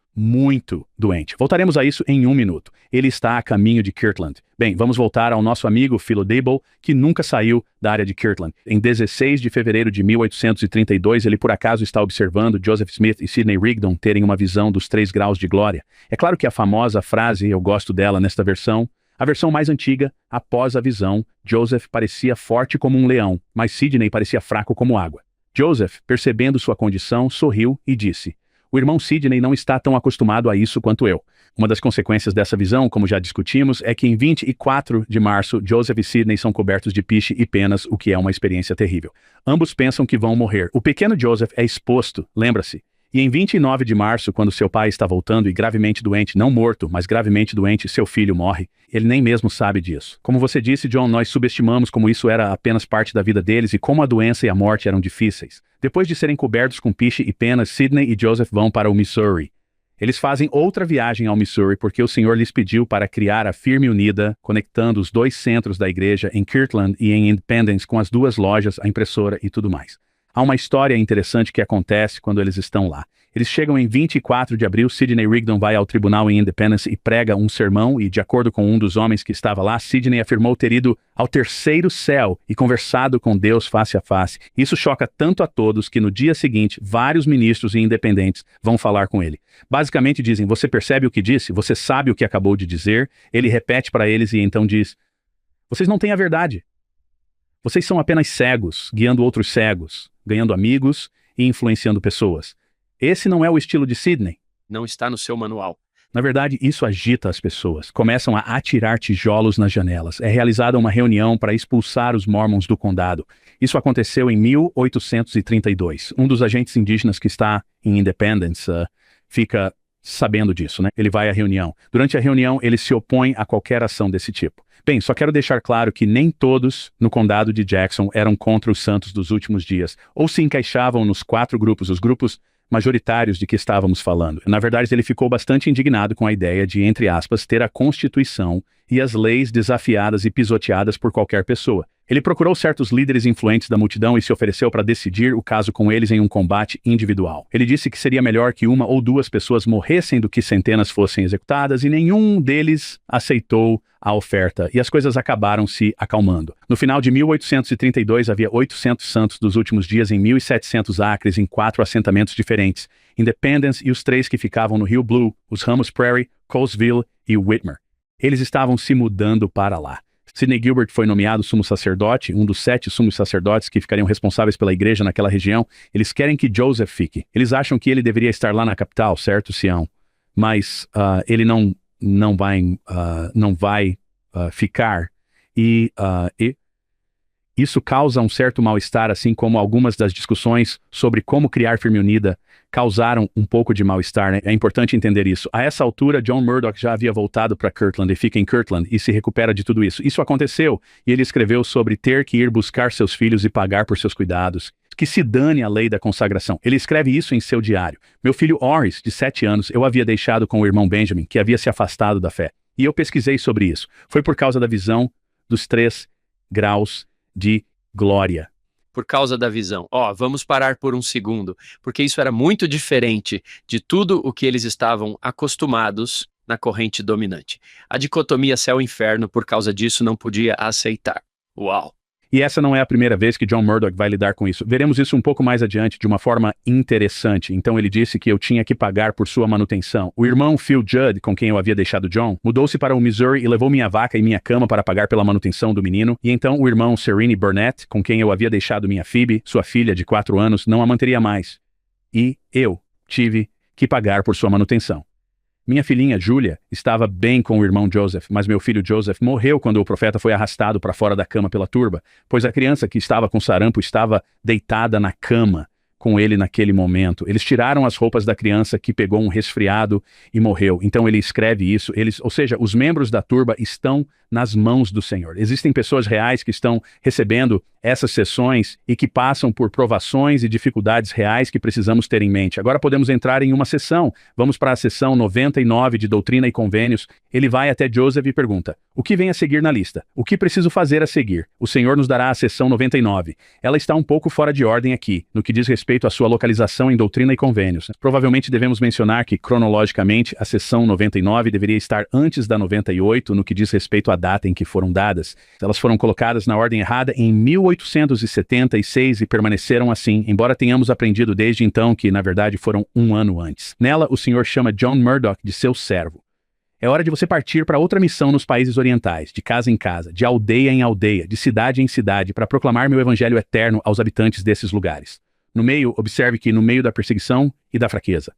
doente. Voltaremos a isso em 1 minuto. Ele está a caminho de Kirtland. Bem, vamos voltar ao nosso amigo Philo Dable, que nunca saiu da área de Kirtland. Em 16 de fevereiro de 1832, ele por acaso está observando Joseph Smith e Sidney Rigdon terem uma visão dos 3 graus de glória. É claro que a famosa frase, eu gosto dela nesta versão, a versão mais antiga, após a visão, Joseph parecia forte como um leão, mas Sidney parecia fraco como água. Joseph, percebendo sua condição, sorriu e disse: o irmão Sidney não está tão acostumado a isso quanto eu. Uma das consequências dessa visão, como já discutimos, é que em 24 de março, Joseph e Sidney são cobertos de piche e penas, o que é uma experiência terrível. Ambos pensam que vão morrer. O pequeno Joseph é exposto, lembra-se. E em 29 de março, quando seu pai está voltando e gravemente doente, não morto, mas gravemente doente, seu filho morre. Ele nem mesmo sabe disso. Como você disse, John, nós subestimamos como isso era apenas parte da vida deles e como a doença e a morte eram difíceis. Depois de serem cobertos com piche e penas, Sidney e Joseph vão para o Missouri. Eles fazem outra viagem ao Missouri porque o Senhor lhes pediu para criar a Firme Unida, conectando os 2 centros da igreja em Kirtland e em Independence com as 2 lojas, a impressora e tudo mais. Há uma história interessante que acontece quando eles estão lá. Eles chegam em 24 de abril, Sidney Rigdon vai ao tribunal em Independence e prega um sermão, e de acordo com um dos homens que estava lá, Sidney afirmou ter ido ao terceiro céu e conversado com Deus face a face. Isso choca tanto a todos que no dia seguinte, vários ministros e independentes vão falar com ele. Basicamente dizem, você percebe o que disse? Você sabe o que acabou de dizer? Ele repete para eles e então diz, vocês não têm a verdade. Vocês são apenas cegos, guiando outros cegos, ganhando amigos e influenciando pessoas. Esse não é o estilo de Sidney. Não está no seu manual. Na verdade, isso agita as pessoas. Começam a atirar tijolos nas janelas. É realizada uma reunião para expulsar os Mormons do condado. Isso aconteceu em 1832. Um dos agentes indígenas que está em Independence fica sabendo disso, né? Ele vai à reunião. Durante a reunião, ele se opõe a qualquer ação desse tipo. Bem, só quero deixar claro que nem todos no condado de Jackson eram contra os santos dos últimos dias, ou se encaixavam nos 4 grupos, os grupos majoritários de que estávamos falando. Na verdade, ele ficou bastante indignado com a ideia de, entre aspas, ter a Constituição e as leis desafiadas e pisoteadas por qualquer pessoa. Ele procurou certos líderes influentes da multidão e se ofereceu para decidir o caso com eles em um combate individual. Ele disse que seria melhor que 1 ou 2 pessoas morressem do que centenas fossem executadas, e nenhum deles aceitou a oferta, e as coisas acabaram se acalmando. No final de 1832, havia 800 santos dos últimos dias em 1.700 acres em 4 assentamentos diferentes, Independence e os 3 que ficavam no Rio Blue, os Ramos Prairie, Colesville e Whitmer. Eles estavam se mudando para lá. Sidney Gilbert foi nomeado sumo sacerdote, um dos 7 sumos sacerdotes que ficariam responsáveis pela igreja naquela região. Eles querem que Joseph fique. Eles acham que ele deveria estar lá na capital, certo, Sião? Mas ele não vai ficar. E isso causa um certo mal-estar, assim como algumas das discussões sobre como criar firme unida causaram um pouco de mal-estar, né? É importante entender isso. A essa altura, John Murdoch já havia voltado para Kirtland e fica em Kirtland e se recupera de tudo isso. Isso aconteceu e ele escreveu sobre ter que ir buscar seus filhos e pagar por seus cuidados. Que se dane a lei da consagração. Ele escreve isso em seu diário. Meu filho Horace, de 7 anos, eu havia deixado com o irmão Benjamin, que havia se afastado da fé. E eu pesquisei sobre isso. Foi por causa da visão dos 3 graus de glória. Por causa da visão. Vamos parar por um segundo, porque isso era muito diferente de tudo o que eles estavam acostumados na corrente dominante. A dicotomia céu-inferno, por causa disso, não podia aceitar. Uau! E essa não é a primeira vez que John Murdoch vai lidar com isso. Veremos isso um pouco mais adiante de uma forma interessante. Então ele disse que eu tinha que pagar por sua manutenção. O irmão Phil Judd, com quem eu havia deixado John, mudou-se para o Missouri e levou minha vaca e minha cama para pagar pela manutenção do menino. E então o irmão Serene Burnett, com quem eu havia deixado minha Phoebe, sua filha de 4 anos, não a manteria mais. E eu tive que pagar por sua manutenção. Minha filhinha, Julia, estava bem com o irmão Joseph, mas meu filho Joseph morreu quando o profeta foi arrastado para fora da cama pela turba, pois a criança que estava com sarampo estava deitada na cama com ele naquele momento. Eles tiraram as roupas da criança que pegou um resfriado e morreu. Então ele escreve isso. Ou seja, os membros da turba estão nas mãos do Senhor. Existem pessoas reais que estão recebendo essas sessões e que passam por provações e dificuldades reais que precisamos ter em mente. Agora podemos entrar em uma sessão. Vamos para a sessão 99 de Doutrina e Convênios. Ele vai até Joseph e pergunta, o que vem a seguir na lista? O que preciso fazer a seguir? O Senhor nos dará a sessão 99. Ela está um pouco fora de ordem aqui, no que diz respeito à sua localização em Doutrina e Convênios. Provavelmente devemos mencionar que, cronologicamente, a sessão 99 deveria estar antes da 98, no que diz respeito à data em que foram dadas. Elas foram colocadas na ordem errada em 1876 e permaneceram assim, embora tenhamos aprendido desde então que, na verdade, foram 1 ano antes. Nela, o Senhor chama John Murdoch de seu servo. É hora de você partir para outra missão nos países orientais, de casa em casa, de aldeia em aldeia, de cidade em cidade, para proclamar meu evangelho eterno aos habitantes desses lugares. No meio, observe que no meio da perseguição e da fraqueza.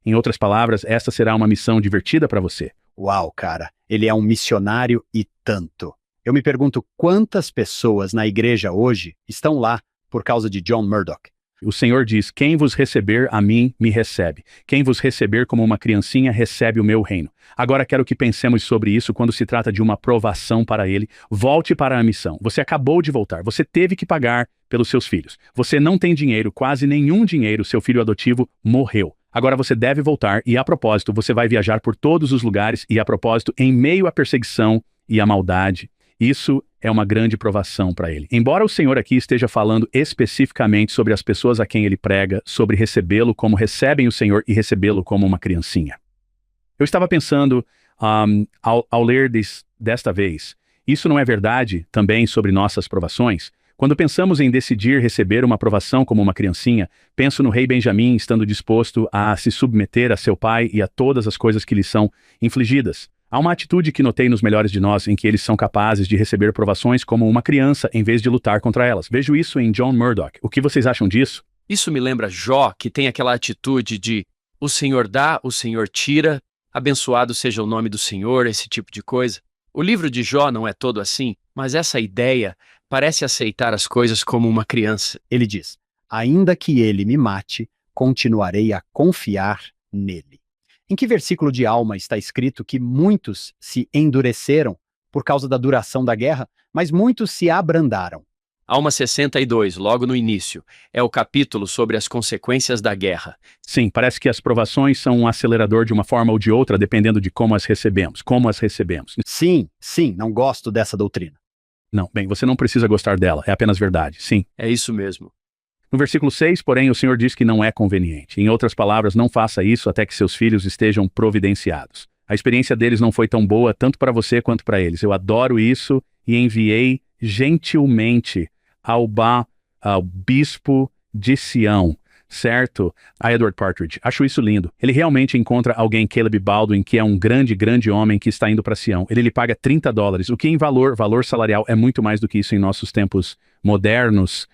Em outras palavras, esta será uma missão divertida para você. Uau, cara, ele é um missionário e tanto. Eu me pergunto quantas pessoas na igreja hoje estão lá por causa de John Murdoch. O Senhor diz, quem vos receber a mim, me recebe. Quem vos receber como uma criancinha, recebe o meu reino. Agora quero que pensemos sobre isso quando se trata de uma provação para ele. Volte para a missão. Você acabou de voltar. Você teve que pagar pelos seus filhos. Você não tem dinheiro, quase nenhum dinheiro. Seu filho adotivo morreu. Agora você deve voltar e, a propósito, você vai viajar por todos os lugares e, a propósito, em meio à perseguição e à maldade Isso é uma grande provação para ele. Embora o Senhor aqui esteja falando especificamente sobre as pessoas a quem ele prega, sobre recebê-lo como recebem o Senhor e recebê-lo como uma criancinha. Eu estava pensando, ao ler desta vez, isso não é verdade também sobre nossas provações? Quando pensamos em decidir receber uma provação como uma criancinha, penso no rei Benjamim estando disposto a se submeter a seu pai e a todas as coisas que lhe são infligidas. Há uma atitude que notei nos melhores de nós em que eles são capazes de receber provações como uma criança em vez de lutar contra elas. Vejo isso em John Murdoch. O que vocês acham disso? Isso me lembra Jó, que tem aquela atitude de o Senhor dá, o Senhor tira, abençoado seja o nome do Senhor, esse tipo de coisa. O livro de Jó não é todo assim, mas essa ideia parece aceitar as coisas como uma criança. Ele diz: ainda que ele me mate, continuarei a confiar nele. Em que versículo de Alma está escrito que muitos se endureceram por causa da duração da guerra, mas muitos se abrandaram? Alma 62, logo no início, é o capítulo sobre as consequências da guerra. Sim, parece que as provações são um acelerador de uma forma ou de outra, dependendo de como as recebemos. Sim, não gosto dessa doutrina. Não, bem, você não precisa gostar dela, é apenas verdade, sim. É isso mesmo. No versículo 6, porém, o Senhor diz que não é conveniente. Em outras palavras, não faça isso até que seus filhos estejam providenciados. A experiência deles não foi tão boa tanto para você quanto para eles. Eu adoro isso e enviei gentilmente ao bispo de Sião, certo? A Edward Partridge. Acho isso lindo. Ele realmente encontra alguém, Caleb Baldwin, que é um grande homem que está indo para Sião. Ele lhe paga $30, o que em valor salarial é muito mais do que isso em nossos tempos modernos,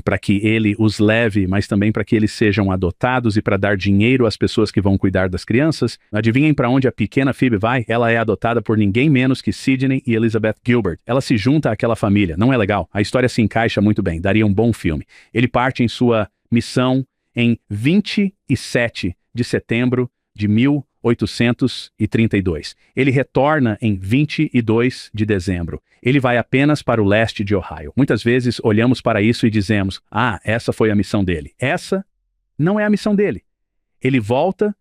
para que ele os leve, mas também para que eles sejam adotados e para dar dinheiro às pessoas que vão cuidar das crianças. Adivinhem para onde a pequena Phoebe vai? Ela é adotada por ninguém menos que Sidney e Elizabeth Gilbert. Ela se junta àquela família. Não é legal? A história se encaixa muito bem. Daria um bom filme. Ele parte em sua missão em 27 de setembro de 1832. Ele retorna em 22 de dezembro. Ele vai apenas para o leste de Ohio. Muitas vezes olhamos para isso e dizemos: essa foi a missão dele. Essa não é a missão dele. Ele volta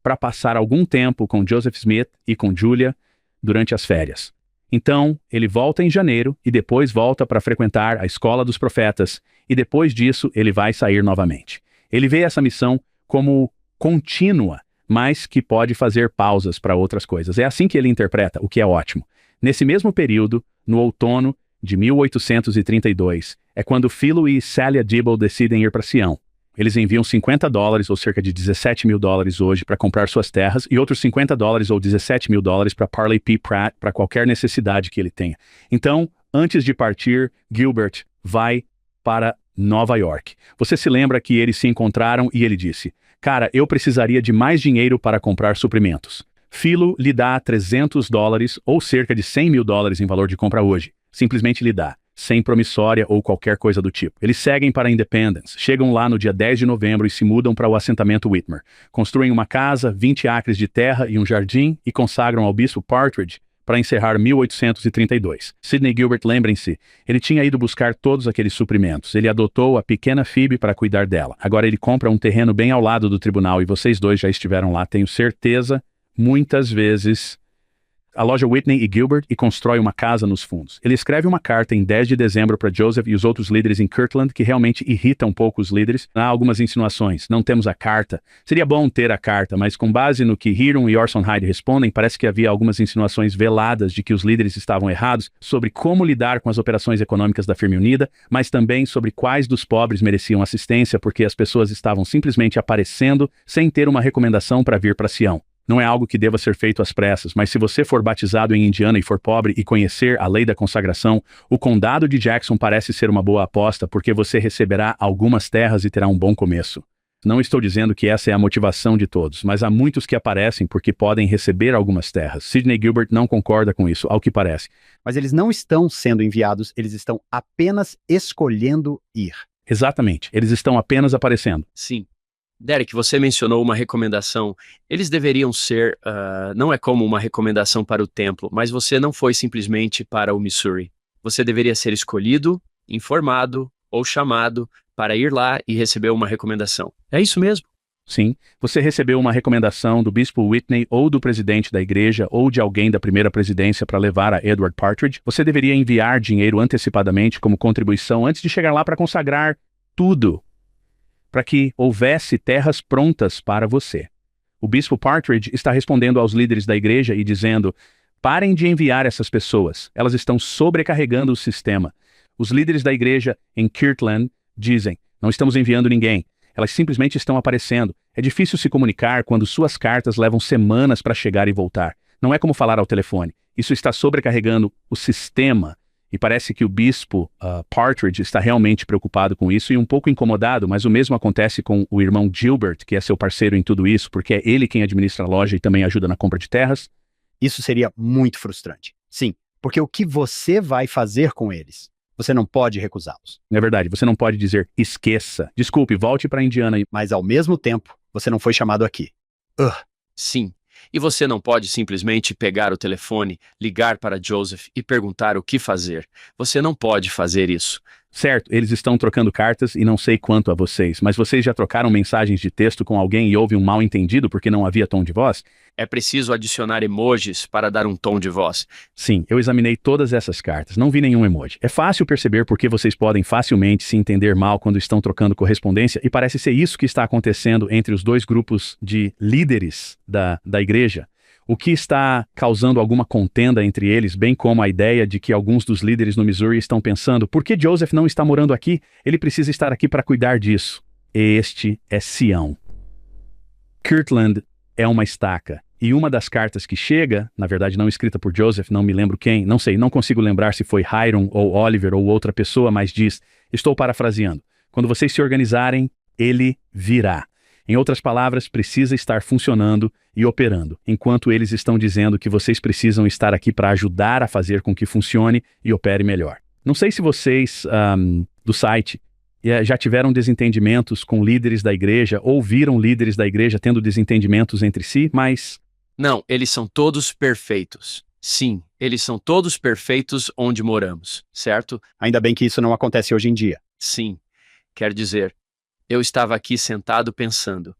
para passar algum tempo com Joseph Smith e com Julia durante as férias. Então, ele volta em janeiro e depois volta para frequentar a escola dos profetas e depois disso ele vai sair novamente. Ele vê essa missão como contínua, mas que pode fazer pausas para outras coisas. É assim que ele interpreta, o que é ótimo. Nesse mesmo período, no outono de 1832, é quando Philo e Celia Dibble decidem ir para Sião. Eles enviam $50 ou cerca de $17 mil hoje para comprar suas terras e outros $50 ou $17 mil para Parley P. Pratt para qualquer necessidade que ele tenha. Então, antes de partir, Gilbert vai para Nova York. Você se lembra que eles se encontraram e ele disse: cara, eu precisaria de mais dinheiro para comprar suprimentos. Philo lhe dá $300 ou cerca de $100 mil em valor de compra hoje. Simplesmente lhe dá, sem promissória ou qualquer coisa do tipo. Eles seguem para Independence, chegam lá no dia 10 de novembro e se mudam para o assentamento Whitmer. Construem uma casa, 20 acres de terra e um jardim e consagram ao bispo Partridge para encerrar 1832. Sidney Gilbert, lembrem-se, ele tinha ido buscar todos aqueles suprimentos. Ele adotou a pequena Phoebe para cuidar dela. Agora ele compra um terreno bem ao lado do tribunal e vocês dois já estiveram lá, tenho certeza, muitas vezes. A loja Whitney e Gilbert e constrói uma casa nos fundos. Ele escreve uma carta em 10 de dezembro para Joseph e os outros líderes em Kirtland que realmente irrita um pouco os líderes. Há algumas insinuações. Não temos a carta. Seria bom ter a carta, mas com base no que Hiram e Orson Hyde respondem, parece que havia algumas insinuações veladas de que os líderes estavam errados sobre como lidar com as operações econômicas da firma unida, mas também sobre quais dos pobres mereciam assistência porque as pessoas estavam simplesmente aparecendo sem ter uma recomendação para vir para Sião. Não é algo que deva ser feito às pressas, mas se você for batizado em Indiana e for pobre e conhecer a lei da consagração, o condado de Jackson parece ser uma boa aposta porque você receberá algumas terras e terá um bom começo. Não estou dizendo que essa é a motivação de todos, mas há muitos que aparecem porque podem receber algumas terras. Sidney Gilbert não concorda com isso, ao que parece. Mas eles não estão sendo enviados, eles estão apenas escolhendo ir. Exatamente, eles estão apenas aparecendo. Sim. Derek, você mencionou uma recomendação. Eles deveriam ser, não é como uma recomendação para o templo, mas você não foi simplesmente para o Missouri. Você deveria ser escolhido, informado ou chamado para ir lá e receber uma recomendação. É isso mesmo? Sim, você recebeu uma recomendação do bispo Whitney ou do presidente da igreja ou de alguém da primeira presidência para levar a Edward Partridge. Você deveria enviar dinheiro antecipadamente como contribuição antes de chegar lá para consagrar tudo, para que houvesse terras prontas para você. O bispo Partridge está respondendo aos líderes da igreja e dizendo: parem de enviar essas pessoas, elas estão sobrecarregando o sistema. Os líderes da igreja em Kirtland dizem: não estamos enviando ninguém, elas simplesmente estão aparecendo. É difícil se comunicar quando suas cartas levam semanas para chegar e voltar. Não é como falar ao telefone. Isso está sobrecarregando o sistema. E parece que o bispo Partridge está realmente preocupado com isso e um pouco incomodado, mas o mesmo acontece com o irmão Gilbert, que é seu parceiro em tudo isso, porque é ele quem administra a loja e também ajuda na compra de terras. Isso seria muito frustrante. Sim, porque o que você vai fazer com eles? Você não pode recusá-los. É verdade, você não pode dizer esqueça. Desculpe, volte para Indiana. Mas ao mesmo tempo, você não foi chamado aqui. Sim. E você não pode simplesmente pegar o telefone, ligar para Joseph e perguntar o que fazer. Você não pode fazer isso. Certo, eles estão trocando cartas e não sei quanto a vocês, mas vocês já trocaram mensagens de texto com alguém e houve um mal-entendido porque não havia tom de voz? É preciso adicionar emojis para dar um tom de voz. Sim, eu examinei todas essas cartas, não vi nenhum emoji. É fácil perceber porque vocês podem facilmente se entender mal quando estão trocando correspondência e parece ser isso que está acontecendo entre os dois grupos de líderes da igreja. O que está causando alguma contenda entre eles, bem como a ideia de que alguns dos líderes no Missouri estão pensando: por que Joseph não está morando aqui? Ele precisa estar aqui para cuidar disso. Este é Sião. Kirtland é uma estaca. E uma das cartas que chega, na verdade não escrita por Joseph, não me lembro quem, não sei, não consigo lembrar se foi Hiram ou Oliver ou outra pessoa, mas diz, estou parafraseando: quando vocês se organizarem, ele virá. Em outras palavras, precisa estar funcionando e operando, enquanto eles estão dizendo que vocês precisam estar aqui para ajudar a fazer com que funcione e opere melhor. Não sei se vocês, do site, já tiveram desentendimentos com líderes da igreja ou viram líderes da igreja tendo desentendimentos entre si, mas... Não, eles são todos perfeitos. Sim, eles são todos perfeitos onde moramos, certo? Ainda bem que isso não acontece hoje em dia. Sim. Quer dizer, eu estava aqui sentado pensando: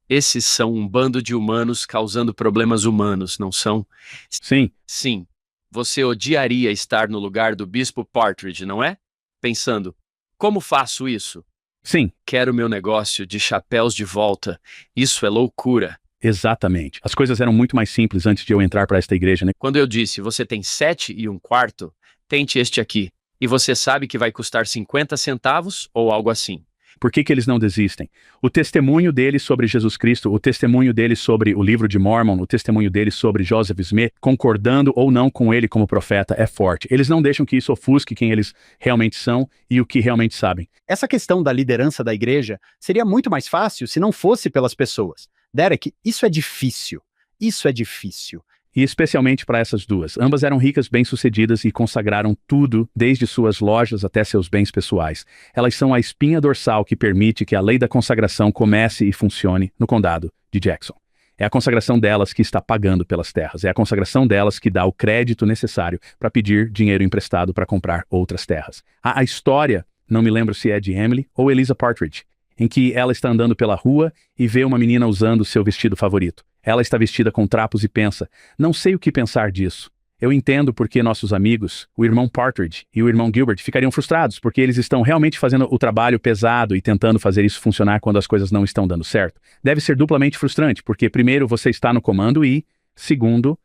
esses são um bando de humanos causando problemas humanos, não são? Sim. Sim. Você odiaria estar no lugar do bispo Partridge, não é? Pensando: como faço isso? Sim. Quero meu negócio de chapéus de volta. Isso é loucura. Exatamente. As coisas eram muito mais simples antes de eu entrar para esta igreja, né? Quando eu disse: você tem 7 1/4, tente este aqui. E você sabe que vai custar 50 centavos ou algo assim. Por que eles não desistem? O testemunho deles sobre Jesus Cristo, o testemunho deles sobre o livro de Mormon, o testemunho deles sobre Joseph Smith, concordando ou não com ele como profeta, é forte. Eles não deixam que isso ofusque quem eles realmente são e o que realmente sabem. Essa questão da liderança da igreja seria muito mais fácil se não fosse pelas pessoas. Derek, isso é difícil. Isso é difícil. E especialmente para essas duas. Ambas eram ricas, bem-sucedidas e consagraram tudo, desde suas lojas até seus bens pessoais. Elas são a espinha dorsal que permite que a lei da consagração comece e funcione no condado de Jackson. É a consagração delas que está pagando pelas terras. É a consagração delas que dá o crédito necessário para pedir dinheiro emprestado para comprar outras terras. A história, não me lembro se é de Emily ou Eliza Partridge, em que ela está andando pela rua e vê uma menina usando seu vestido favorito. Ela está vestida com trapos e pensa: não sei o que pensar disso. Eu entendo porque nossos amigos, o irmão Partridge e o irmão Gilbert, ficariam frustrados, porque eles estão realmente fazendo o trabalho pesado e tentando fazer isso funcionar quando as coisas não estão dando certo. Deve ser duplamente frustrante, porque primeiro você está no comando e, segundo,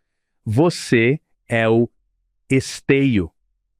você é o esteio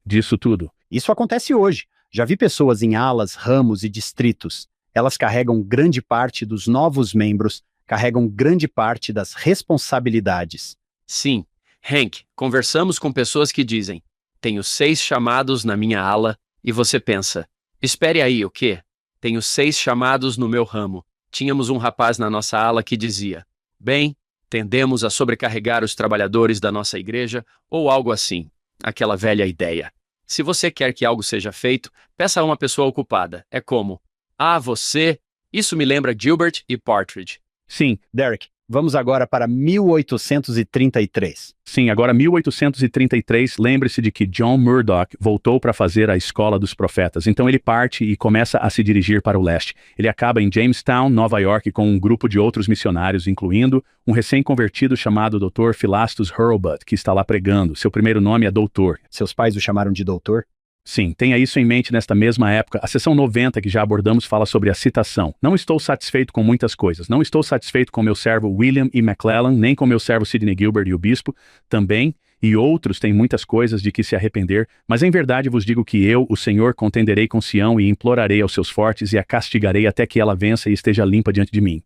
disso tudo. Isso acontece hoje. Já vi pessoas em alas, ramos e distritos. Elas carregam grande parte dos novos membros, carregam grande parte das responsabilidades. Sim. Hank, conversamos com pessoas que dizem: tenho 6 chamados na minha ala, e você pensa: espere aí, o quê? Tenho 6 chamados no meu ramo. Tínhamos um rapaz na nossa ala que dizia: bem, tendemos a sobrecarregar os trabalhadores da nossa igreja, ou algo assim. Aquela velha ideia. Se você quer que algo seja feito, peça a uma pessoa ocupada. É como: ah, você? Isso me lembra Gilbert e Partridge. Sim, Derek, Vamos agora para 1833. Sim, agora 1833, lembre-se de que John Murdoch voltou para fazer a Escola dos Profetas. Então ele parte e começa a se dirigir para o leste. Ele acaba em Jamestown, Nova York, com um grupo de outros missionários, incluindo um recém-convertido chamado Dr. Philastus Hurlbut, que está lá pregando. Seu primeiro nome é Doutor. Seus pais o chamaram de doutor? Sim, tenha isso em mente nesta mesma época. A seção 90 que já abordamos fala sobre a citação. Não estou satisfeito com muitas coisas. Não estou satisfeito com meu servo William E. McClellan, nem com meu servo Sidney Gilbert e o bispo, também, e outros têm muitas coisas de que se arrepender, mas em verdade vos digo que eu, o Senhor, contenderei com Sião e implorarei aos seus fortes e a castigarei até que ela vença e esteja limpa diante de mim.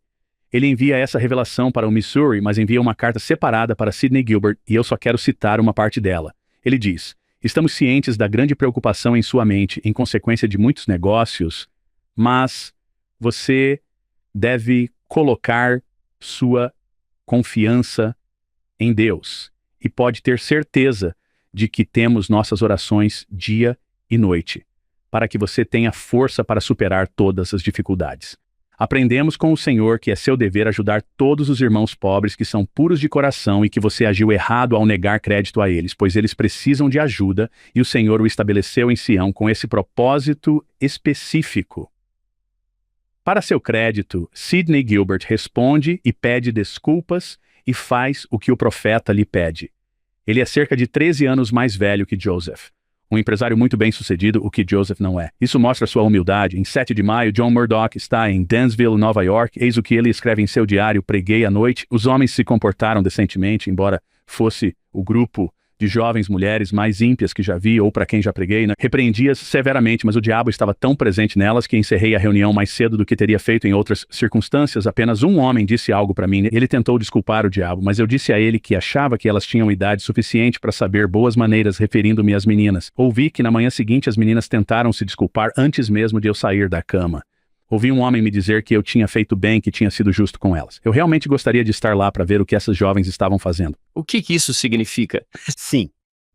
Ele envia essa revelação para o Missouri, mas envia uma carta separada para Sidney Gilbert e eu só quero citar uma parte dela. Ele diz: estamos cientes da grande preocupação em sua mente em consequência de muitos negócios, mas você deve colocar sua confiança em Deus e pode ter certeza de que temos nossas orações dia e noite, para que você tenha força para superar todas as dificuldades. Aprendemos com o Senhor que é seu dever ajudar todos os irmãos pobres que são puros de coração e que você agiu errado ao negar crédito a eles, pois eles precisam de ajuda e o Senhor o estabeleceu em Sião com esse propósito específico. Para seu crédito, Sidney Gilbert responde e pede desculpas e faz o que o profeta lhe pede. Ele é cerca de 13 anos mais velho que Joseph. Um empresário muito bem-sucedido, o que Joseph não é. Isso mostra sua humildade. Em 7 de maio, John Murdoch está em Dansville, Nova York. Eis o que ele escreve em seu diário: preguei à noite. Os homens se comportaram decentemente, embora fosse o grupo de jovens mulheres mais ímpias que já vi ou para quem já preguei, né? Repreendi-as severamente, mas o diabo estava tão presente nelas que encerrei a reunião mais cedo do que teria feito em outras circunstâncias. Apenas um homem disse algo para mim. Ele tentou desculpar o diabo, mas eu disse a ele que achava que elas tinham idade suficiente para saber boas maneiras, referindo-me às meninas. Ouvi que na manhã seguinte as meninas tentaram se desculpar antes mesmo de eu sair da cama. Ouvi um homem me dizer que eu tinha feito bem, que tinha sido justo com elas. Eu realmente gostaria de estar lá para ver o que essas jovens estavam fazendo. O que isso significa? Sim.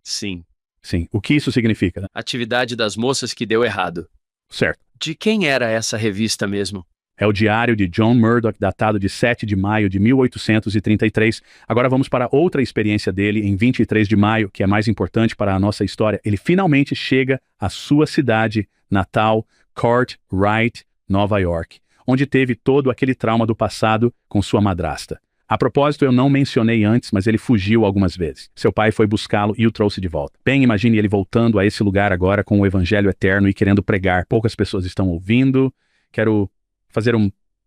Sim. Sim, o que isso significa, né? Atividade das moças que deu errado. Certo. De quem era essa revista mesmo? É o diário de John Murdoch, datado de 7 de maio de 1833. Agora vamos para outra experiência dele em 23 de maio, que é mais importante para a nossa história. Ele finalmente chega à sua cidade natal, Cartwright, Nova York, onde teve todo aquele trauma do passado com sua madrasta. A propósito, eu não mencionei antes, mas ele fugiu algumas vezes. Seu pai foi buscá-lo e o trouxe de volta. Bem, imagine ele voltando a esse lugar agora com o evangelho eterno e querendo pregar. Poucas pessoas estão ouvindo. Quero fazer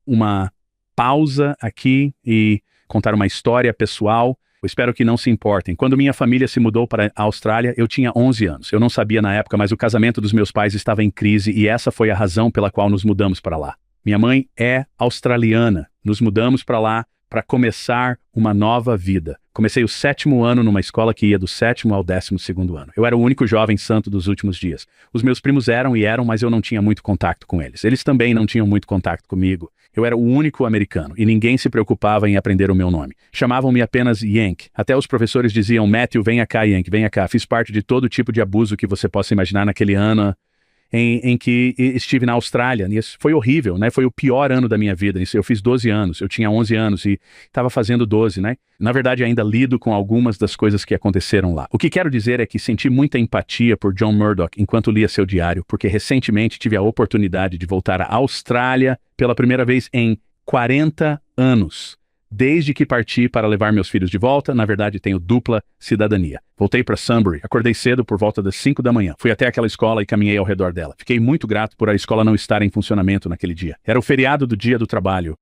uma pausa aqui e contar uma história pessoal. Eu espero que não se importem. Quando minha família se mudou para a Austrália, eu tinha 11 anos. Eu não sabia na época, mas o casamento dos meus pais estava em crise e essa foi a razão pela qual nos mudamos para lá. Minha mãe é australiana. Nos mudamos para lá para começar uma nova vida. Comecei o 7º ano numa escola que ia do 7º ao 12º ano. Eu era o único jovem santo dos últimos dias. Os meus primos eram, mas eu não tinha muito contato com eles. Eles também não tinham muito contato comigo. Eu era o único americano e ninguém se preocupava em aprender o meu nome. Chamavam-me apenas Yank. Até os professores diziam: Matthew, venha cá, Yank, venha cá. Fiz parte de todo tipo de abuso que você possa imaginar naquele ano em que estive na Austrália. E isso foi horrível, né? Foi o pior ano da minha vida. Eu fiz 12 anos, eu tinha 11 anos e estava fazendo 12, né? Na verdade, ainda lido com algumas das coisas que aconteceram lá. O que quero dizer é que senti muita empatia por John Murdoch enquanto lia seu diário, porque recentemente tive a oportunidade de voltar à Austrália pela primeira vez em 40 anos. Desde que parti para levar meus filhos de volta, na verdade tenho dupla cidadania. Voltei para Sunbury, acordei cedo por volta das 5 da manhã. Fui até aquela escola e caminhei ao redor dela. Fiquei muito grato por a escola não estar em funcionamento naquele dia. Era o feriado do dia do trabalho.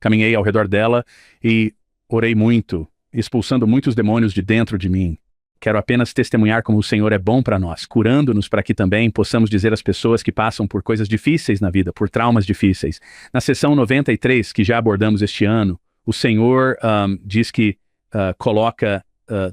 Caminhei ao redor dela e orei muito, expulsando muitos demônios de dentro de mim. Quero apenas testemunhar como o Senhor é bom para nós, curando-nos para que também possamos dizer às pessoas que passam por coisas difíceis na vida, por traumas difíceis. Na sessão 93, que já abordamos este ano, o Senhor diz que coloca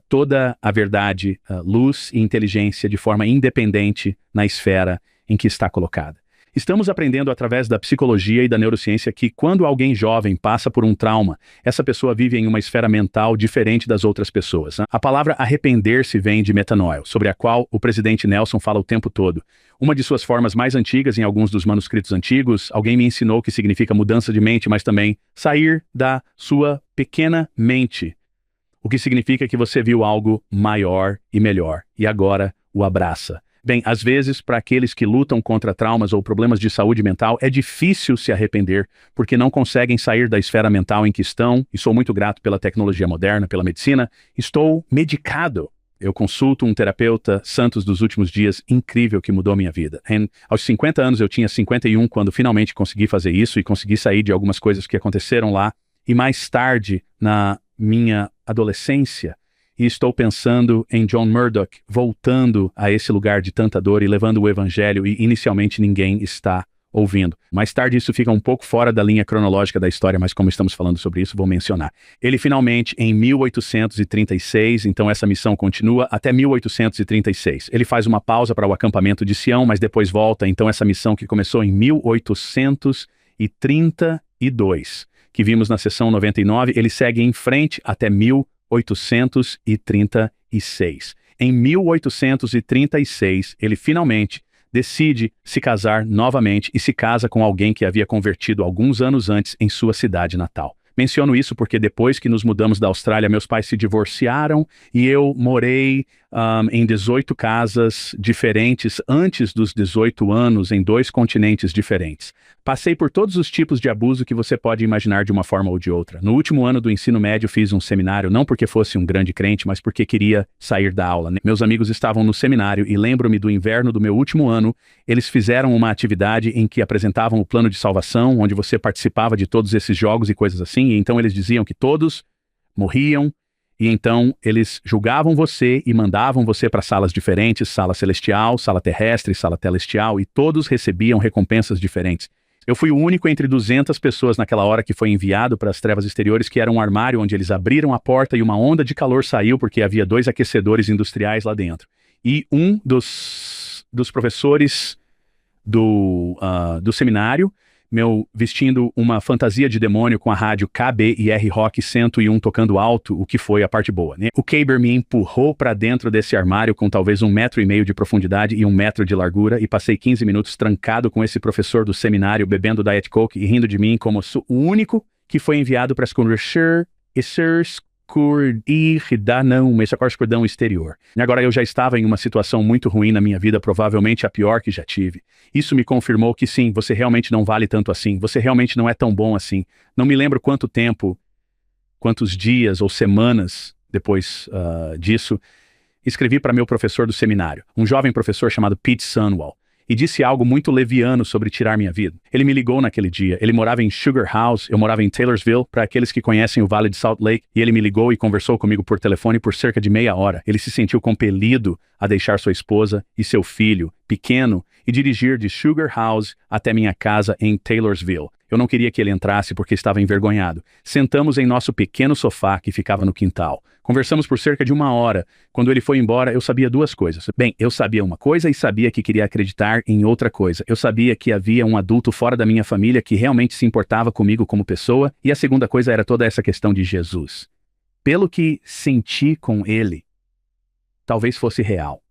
toda a verdade, luz e inteligência de forma independente na esfera em que está colocada. Estamos aprendendo através da psicologia e da neurociência que quando alguém jovem passa por um trauma, essa pessoa vive em uma esfera mental diferente das outras pessoas. A palavra arrepender-se vem de metanoia, sobre a qual o presidente Nelson fala o tempo todo. Uma de suas formas mais antigas em alguns dos manuscritos antigos, alguém me ensinou que significa mudança de mente, mas também sair da sua pequena mente. O que significa que você viu algo maior e melhor, e agora o abraça. Bem, às vezes, para aqueles que lutam contra traumas ou problemas de saúde mental, é difícil se arrepender, porque não conseguem sair da esfera mental em que estão, e sou muito grato pela tecnologia moderna, pela medicina. Estou medicado. Eu consulto um terapeuta Santos dos últimos dias, incrível, que mudou minha vida. Aos 50 anos, eu tinha 51 quando finalmente consegui fazer isso e consegui sair de algumas coisas que aconteceram lá. E mais tarde, na minha adolescência, e estou pensando em John Murdoch voltando a esse lugar de tanta dor e levando o evangelho e inicialmente ninguém está ouvindo. Mais tarde isso fica um pouco fora da linha cronológica da história, mas como estamos falando sobre isso, vou mencionar. Ele finalmente, em 1836, então essa missão continua até 1836. Ele faz uma pausa para o acampamento de Sião, mas depois volta, então essa missão que começou em 1832, que vimos na sessão 99, ele segue em frente até 1836. Em 1836, ele finalmente decide se casar novamente e se casa com alguém que havia convertido alguns anos antes em sua cidade natal. Menciono isso porque depois que nos mudamos da Austrália, meus pais se divorciaram e eu morei em 18 casas diferentes antes dos 18 anos, em 2 continentes diferentes. Passei por todos os tipos de abuso que você pode imaginar de uma forma ou de outra. No último ano do ensino médio fiz um seminário, não porque fosse um grande crente, mas porque queria sair da aula. Meus amigos estavam no seminário e lembro-me do inverno do meu último ano, eles fizeram uma atividade em que apresentavam o plano de salvação, onde você participava de todos esses jogos e coisas assim, e então eles diziam que todos morriam, e então eles julgavam você e mandavam você para salas diferentes, sala celestial, sala terrestre, sala telestial, e todos recebiam recompensas diferentes. Eu fui o único entre 200 pessoas naquela hora que foi enviado para as trevas exteriores, que era um armário onde eles abriram a porta e uma onda de calor saiu porque havia 2 aquecedores industriais lá dentro. E um dos professores do seminário, vestindo uma fantasia de demônio com a rádio KBIR Rock 101 tocando alto, o que foi a parte boa, né? O Caber me empurrou para dentro desse armário com talvez 1,5 metros de profundidade e 1 metro de largura e passei 15 minutos trancado com esse professor do seminário bebendo Diet Coke e rindo de mim como sou o único que foi enviado para escondor escuridão exterior. E agora eu já estava em uma situação muito ruim na minha vida, provavelmente a pior que já tive. Isso me confirmou que sim, você realmente não vale tanto assim, você realmente não é tão bom assim. Não me lembro quanto tempo, quantos dias ou semanas depois disso, escrevi para meu professor do seminário, um jovem professor chamado Pete Sunwell, e disse algo muito leviano sobre tirar minha vida. Ele me ligou naquele dia, ele morava em Sugar House, eu morava em Taylorsville, para aqueles que conhecem o Vale de Salt Lake, e ele me ligou e conversou comigo por telefone por cerca de meia hora. Ele se sentiu compelido a deixar sua esposa e seu filho, pequeno, e dirigir de Sugar House até minha casa em Taylorsville. Eu não queria que ele entrasse porque estava envergonhado. Sentamos em nosso pequeno sofá que ficava no quintal. Conversamos por cerca de 1 hora. Quando ele foi embora, eu sabia 2 coisas. Bem, eu sabia uma coisa e sabia que queria acreditar em outra coisa. Eu sabia que havia um adulto fora da minha família que realmente se importava comigo como pessoa, e a segunda coisa era toda essa questão de Jesus. Pelo que senti com ele, talvez fosse real.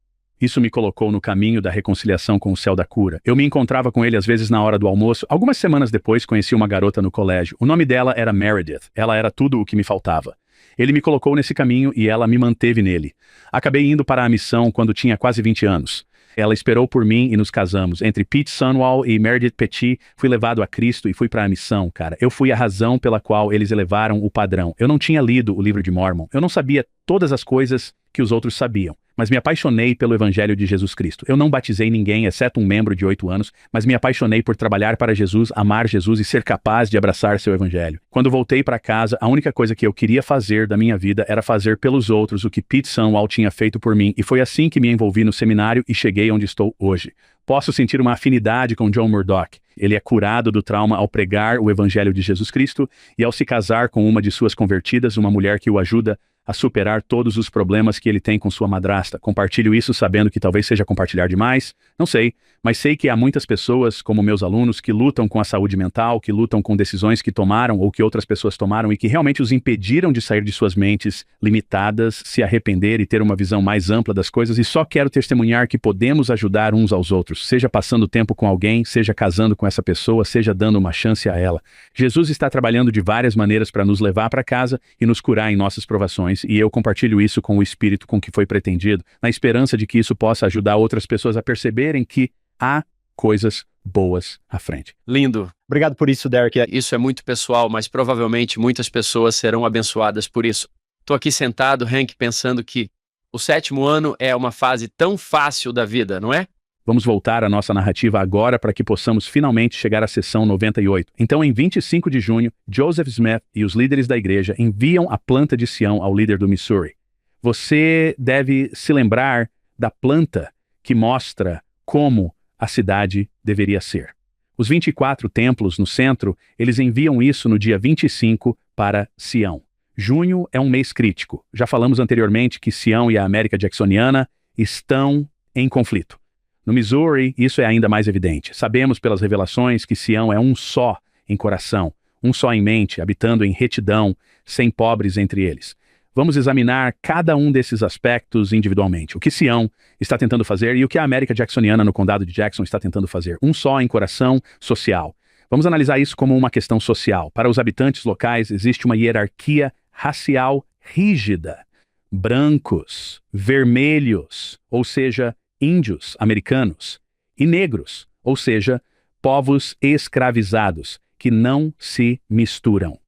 Isso me colocou no caminho da reconciliação com o céu da cura. Eu me encontrava com ele às vezes na hora do almoço. Algumas semanas depois conheci uma garota no colégio. O nome dela era Meredith. Ela era tudo o que me faltava. Ele me colocou nesse caminho e ela me manteve nele. Acabei indo para a missão quando tinha quase 20 anos. Ela esperou por mim e nos casamos. Entre Pete Sunwell e Meredith Petit, fui levado a Cristo e fui para a missão, cara. Eu fui a razão pela qual eles elevaram o padrão. Eu não tinha lido o livro de Mormon. Eu não sabia todas as coisas que os outros sabiam. Mas me apaixonei pelo Evangelho de Jesus Cristo. Eu não batizei ninguém, exceto um membro de 8 anos, mas me apaixonei por trabalhar para Jesus, amar Jesus e ser capaz de abraçar seu Evangelho. Quando voltei para casa, a única coisa que eu queria fazer da minha vida era fazer pelos outros o que Pete Sunwell tinha feito por mim, e foi assim que me envolvi no seminário e cheguei onde estou hoje. Posso sentir uma afinidade com John Murdoch. Ele é curado do trauma ao pregar o Evangelho de Jesus Cristo e ao se casar com uma de suas convertidas, uma mulher que o ajuda a superar todos os problemas que ele tem com sua madrasta. Compartilho isso sabendo que talvez seja compartilhar demais, não sei, mas sei que há muitas pessoas, como meus alunos, que lutam com a saúde mental, que lutam com decisões que tomaram ou que outras pessoas tomaram e que realmente os impediram de sair de suas mentes limitadas, se arrepender e ter uma visão mais ampla das coisas, e só quero testemunhar que podemos ajudar uns aos outros, seja passando tempo com alguém, seja casando com essa pessoa, seja dando uma chance a ela. Jesus está trabalhando de várias maneiras para nos levar para casa e nos curar em nossas provações, e eu compartilho isso com o espírito com que foi pretendido, na esperança de que isso possa ajudar outras pessoas a perceberem que há coisas boas à frente. Lindo. Obrigado por isso, Derek. Isso é muito pessoal, mas provavelmente muitas pessoas serão abençoadas por isso. Tô aqui sentado, Hank, pensando que o 7º ano é uma fase tão fácil da vida, não é? Vamos voltar à nossa narrativa agora para que possamos finalmente chegar à sessão 98. Então, em 25 de junho, Joseph Smith e os líderes da igreja enviam a planta de Sião ao líder do Missouri. Você deve se lembrar da planta que mostra como a cidade deveria ser. Os 24 templos no centro, eles enviam isso no dia 25 para Sião. Junho é um mês crítico. Já falamos anteriormente que Sião e a América Jacksoniana estão em conflito. No Missouri, isso é ainda mais evidente. Sabemos pelas revelações que Sião é um só em coração, um só em mente, habitando em retidão, sem pobres entre eles. Vamos examinar cada um desses aspectos individualmente. O que Sião está tentando fazer e o que a América Jacksoniana no condado de Jackson está tentando fazer. Um só em coração, social. Vamos analisar isso como uma questão social. Para os habitantes locais, existe uma hierarquia racial rígida. Brancos, vermelhos, ou seja, índios americanos, e negros, ou seja, povos escravizados, que não se misturam.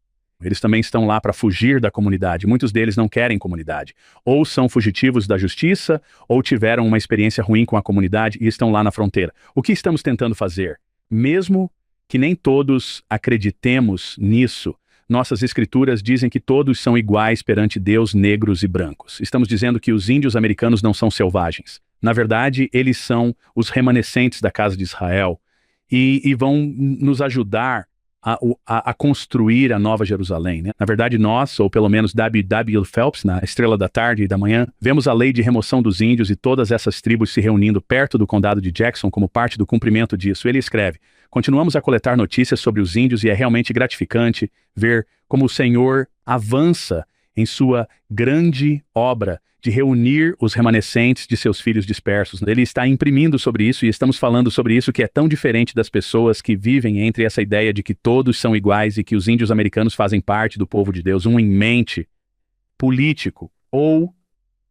Eles também estão lá para fugir da comunidade. Muitos deles não querem comunidade. Ou são fugitivos da justiça, ou tiveram uma experiência ruim com a comunidade e estão lá na fronteira. O que estamos tentando fazer? Mesmo que nem todos acreditemos nisso, nossas escrituras dizem que todos são iguais perante Deus, negros e brancos. Estamos dizendo que os índios americanos não são selvagens. Na verdade, eles são os remanescentes da casa de Israel e vão nos ajudar a construir a Nova Jerusalém, né? Na verdade, nós, ou pelo menos W.W. Phelps, na Estrela da Tarde e da Manhã, vemos a lei de remoção dos índios e todas essas tribos se reunindo perto do condado de Jackson como parte do cumprimento disso. Ele escreve: continuamos a coletar notícias sobre os índios e é realmente gratificante ver como o Senhor avança em sua grande obra de reunir os remanescentes de seus filhos dispersos. Ele está imprimindo sobre isso e estamos falando sobre isso, que é tão diferente das pessoas que vivem entre essa ideia de que todos são iguais e que os índios americanos fazem parte do povo de Deus. Um em mente político ou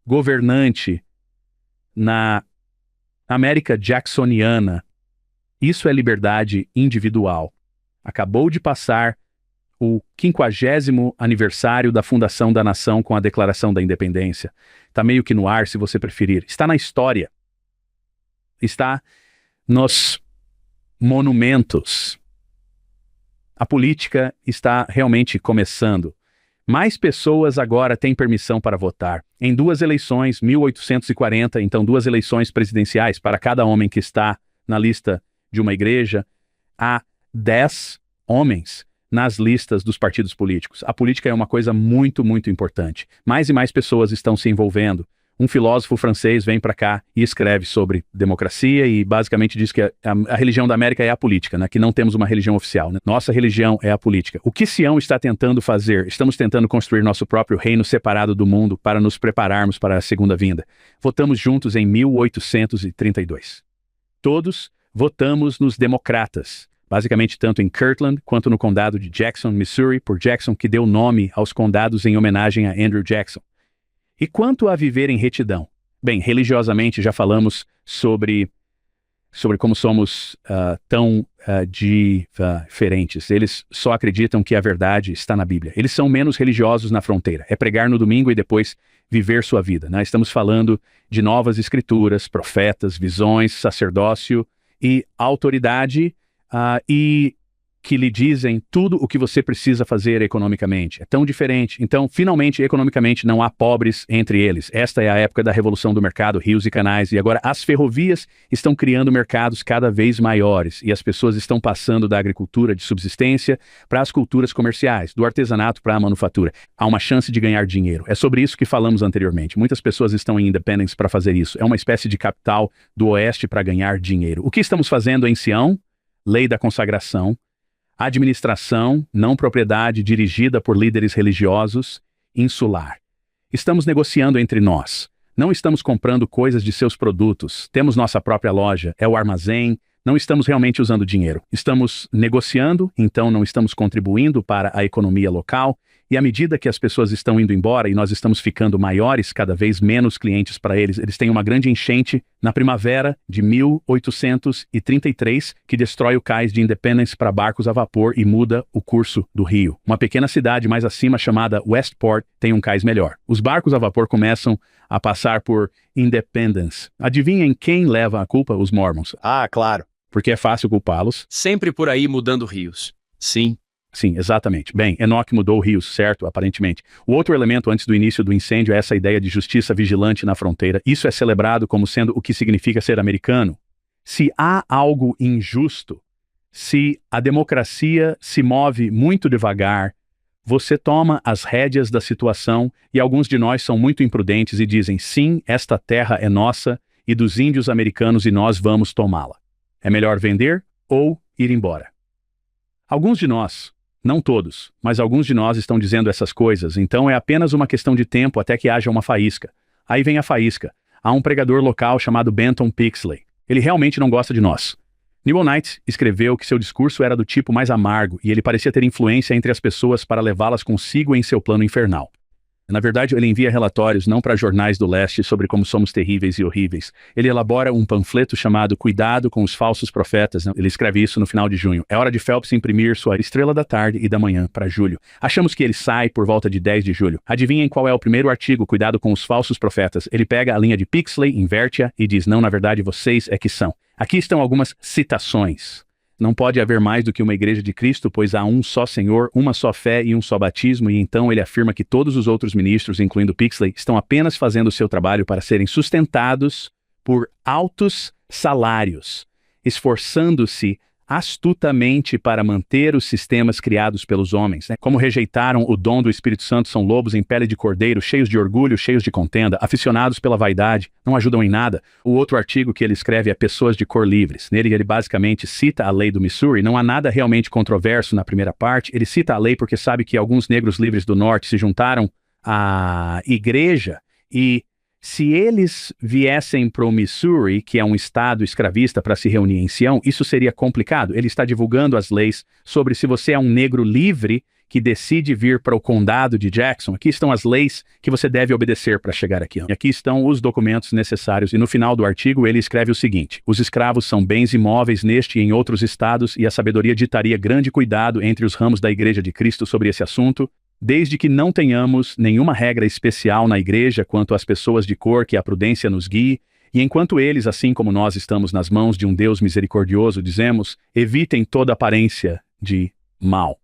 governante na América Jacksoniana. Isso é liberdade individual. Acabou de passar o 50º aniversário da fundação da nação com a Declaração da Independência. Está meio que no ar, se você preferir. Está na história. Está nos monumentos. A política está realmente começando. Mais pessoas agora têm permissão para votar. Em 2 eleições, 1840, então 2 eleições presidenciais para cada homem que está na lista de uma igreja, há 10 homens nas listas dos partidos políticos. A política é uma coisa muito, muito importante. Mais e mais pessoas estão se envolvendo. Um filósofo francês vem para cá e escreve sobre democracia e basicamente diz que a religião da América é a política, né? Que não temos uma religião oficial, né? Nossa religião é a política. O que Sião está tentando fazer? Estamos tentando construir nosso próprio reino separado do mundo para nos prepararmos para a segunda vinda. Votamos juntos em 1832. Todos votamos nos democratas. Basicamente tanto em Kirtland quanto no condado de Jackson, Missouri, por Jackson, que deu nome aos condados em homenagem a Andrew Jackson. E quanto a viver em retidão? Bem, religiosamente já falamos sobre como somos tão diferentes. Eles só acreditam que a verdade está na Bíblia. Eles são menos religiosos na fronteira. É pregar no domingo e depois viver sua vida, né? Estamos falando de novas escrituras, profetas, visões, sacerdócio e autoridade, e que lhe dizem tudo o que você precisa fazer economicamente. É tão diferente. Então, finalmente, economicamente, não há pobres entre eles. Esta é a época da revolução do mercado, rios e canais, e agora as ferrovias estão criando mercados cada vez maiores, e as pessoas estão passando da agricultura de subsistência para as culturas comerciais, do artesanato para a manufatura. Há uma chance de ganhar dinheiro. É sobre isso que falamos anteriormente. Muitas pessoas estão em Independence para fazer isso. É uma espécie de capital do oeste para ganhar dinheiro. O que estamos fazendo em Sião? Lei da consagração, administração, não propriedade dirigida por líderes religiosos, insular. Estamos negociando entre nós. Não estamos comprando coisas de seus produtos. Temos nossa própria loja, é o armazém. Não estamos realmente usando dinheiro. Estamos negociando, então não estamos contribuindo para a economia local. E à medida que as pessoas estão indo embora e nós estamos ficando maiores, cada vez menos clientes para eles, eles têm uma grande enchente na primavera de 1833, que destrói o cais de Independence para barcos a vapor e muda o curso do rio. Uma pequena cidade mais acima chamada Westport tem um cais melhor. Os barcos a vapor começam a passar por Independence. Adivinhem quem leva a culpa? Os Mormons. Ah, claro. Porque é fácil culpá-los. Sempre por aí mudando rios. Sim. Sim, exatamente. Bem, Enoque mudou rios, certo? Aparentemente. O outro elemento antes do início do incêndio é essa ideia de justiça vigilante na fronteira. Isso é celebrado como sendo o que significa ser americano. Se há algo injusto, se a democracia se move muito devagar, você toma as rédeas da situação e alguns de nós são muito imprudentes e dizem, sim, esta terra é nossa e dos índios americanos e nós vamos tomá-la. É melhor vender ou ir embora. Alguns de nós, não todos, mas alguns de nós estão dizendo essas coisas, então é apenas uma questão de tempo até que haja uma faísca. Aí vem a faísca. Há um pregador local chamado Benton Pixley. Ele realmente não gosta de nós. Newell Knight escreveu que seu discurso era do tipo mais amargo e ele parecia ter influência entre as pessoas para levá-las consigo em seu plano infernal. Na verdade, ele envia relatórios não para jornais do leste sobre como somos terríveis e horríveis. Ele elabora um panfleto chamado Cuidado com os Falsos Profetas. Ele escreve isso no final de junho. É hora de Phelps imprimir sua Estrela da Tarde e da Manhã para julho. Achamos que ele sai por volta de 10 de julho. Adivinhem qual é o primeiro artigo, Cuidado com os Falsos Profetas. Ele pega a linha de Pixley, inverte-a e diz, não, na verdade, vocês é que são. Aqui estão algumas citações. Não pode haver mais do que uma igreja de Cristo, pois há um só Senhor, uma só fé e um só batismo, e então ele afirma que todos os outros ministros, incluindo Pixley, estão apenas fazendo o seu trabalho para serem sustentados por altos salários, esforçando-se astutamente para manter os sistemas criados pelos homens. Como rejeitaram o dom do Espírito Santo, são lobos em pele de cordeiro, cheios de orgulho, cheios de contenda, aficionados pela vaidade, não ajudam em nada. O outro artigo que ele escreve é Pessoas de Cor Livres. Nele ele basicamente cita a lei do Missouri, não há nada realmente controverso na primeira parte, ele cita a lei porque sabe que alguns negros livres do norte se juntaram à igreja e se eles viessem para o Missouri, que é um estado escravista, para se reunir em Sião, isso seria complicado. Ele está divulgando as leis sobre se você é um negro livre que decide vir para o condado de Jackson. Aqui estão as leis que você deve obedecer para chegar aqui. E aqui estão os documentos necessários. E no final do artigo ele escreve o seguinte: os escravos são bens imóveis neste e em outros estados e a sabedoria ditaria grande cuidado entre os ramos da Igreja de Cristo sobre esse assunto, desde que não tenhamos nenhuma regra especial na igreja quanto às pessoas de cor que a prudência nos guie, e enquanto eles, assim como nós estamos nas mãos de um Deus misericordioso, dizemos, evitem toda aparência de mal.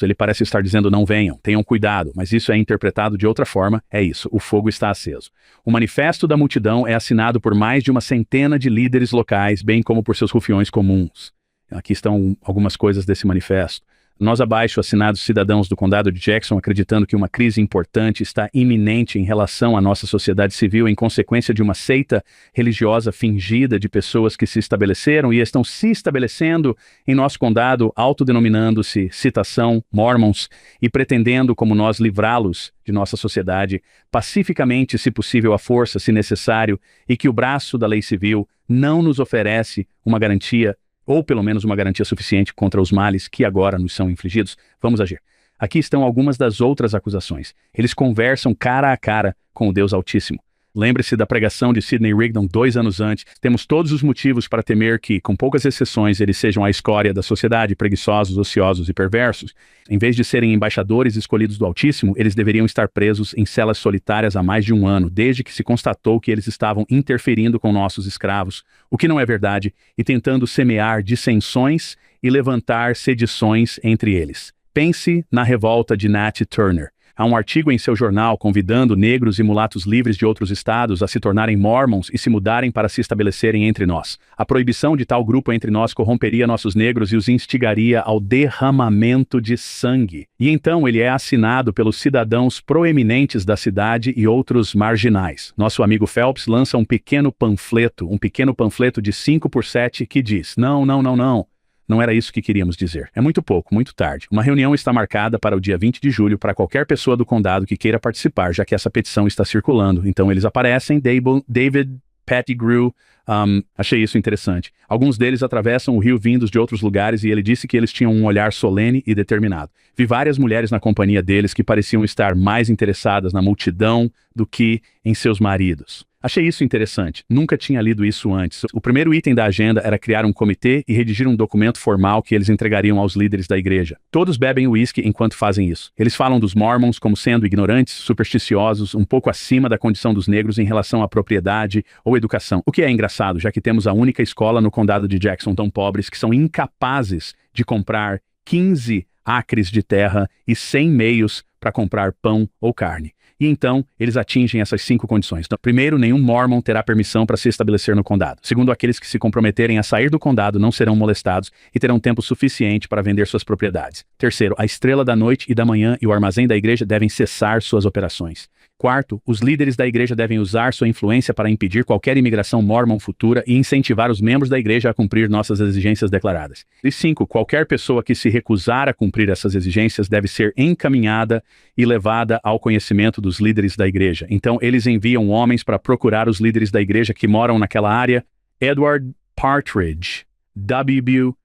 Ele parece estar dizendo não venham, tenham cuidado, mas isso é interpretado de outra forma, é isso, o fogo está aceso. O manifesto da multidão é assinado por mais de 100 de líderes locais, bem como por seus rufiões comuns. Aqui estão algumas coisas desse manifesto. Nós abaixo, assinados cidadãos do condado de Jackson, acreditando que uma crise importante está iminente em relação à nossa sociedade civil em consequência de uma seita religiosa fingida de pessoas que se estabeleceram e estão se estabelecendo em nosso condado, autodenominando-se, citação, Mormons, e pretendendo, como nós, livrá-los de nossa sociedade, pacificamente, se possível, à força, se necessário, e que o braço da lei civil não nos oferece uma garantia ou pelo menos uma garantia suficiente contra os males que agora nos são infligidos, vamos agir. Aqui estão algumas das outras acusações. Eles conversam cara a cara com o Deus Altíssimo. Lembre-se da pregação de Sidney Rigdon 2 anos antes. Temos todos os motivos para temer que, com poucas exceções, eles sejam a escória da sociedade, preguiçosos, ociosos e perversos. Em vez de serem embaixadores escolhidos do Altíssimo, eles deveriam estar presos em celas solitárias há mais de 1 ano, desde que se constatou que eles estavam interferindo com nossos escravos, o que não é verdade, e tentando semear dissensões e levantar sedições entre eles. Pense na revolta de Nat Turner. Há um artigo em seu jornal convidando negros e mulatos livres de outros estados a se tornarem mormons e se mudarem para se estabelecerem entre nós. A proibição de tal grupo entre nós corromperia nossos negros e os instigaria ao derramamento de sangue. E então ele é assinado pelos cidadãos proeminentes da cidade e outros marginais. Nosso amigo Phelps lança um pequeno panfleto de 5x7 que diz: não. Não era isso que queríamos dizer. É muito pouco, muito tarde. Uma reunião está marcada para o dia 20 de julho para qualquer pessoa do condado que queira participar, já que essa petição está circulando. Então eles aparecem, David Pettigrew, achei isso interessante. Alguns deles atravessam o rio vindos de outros lugares e ele disse que eles tinham um olhar solene e determinado. Vi várias mulheres na companhia deles que pareciam estar mais interessadas na multidão do que em seus maridos. Achei isso interessante. Nunca tinha lido isso antes. O primeiro item da agenda era criar um comitê e redigir um documento formal que eles entregariam aos líderes da igreja. Todos bebem uísque enquanto fazem isso. Eles falam dos Mormons como sendo ignorantes, supersticiosos, um pouco acima da condição dos negros em relação à propriedade ou educação. O que é engraçado, já que temos a única escola no condado de Jackson tão pobres que são incapazes de comprar 15 acres de terra e 100 meios para comprar pão ou carne. E então, eles atingem essas 5 condições. Então, primeiro, nenhum Mormon terá permissão para se estabelecer no condado. Segundo, aqueles que se comprometerem a sair do condado não serão molestados e terão tempo suficiente para vender suas propriedades. Terceiro, a estrela da noite e da manhã e o armazém da igreja devem cessar suas operações. Quarto, os líderes da igreja devem usar sua influência para impedir qualquer imigração mormon futura e incentivar os membros da igreja a cumprir nossas exigências declaradas. E 5, qualquer pessoa que se recusar a cumprir essas exigências deve ser encaminhada e levada ao conhecimento dos líderes da igreja. Então, eles enviam homens para procurar os líderes da igreja que moram naquela área: Edward Partridge, W.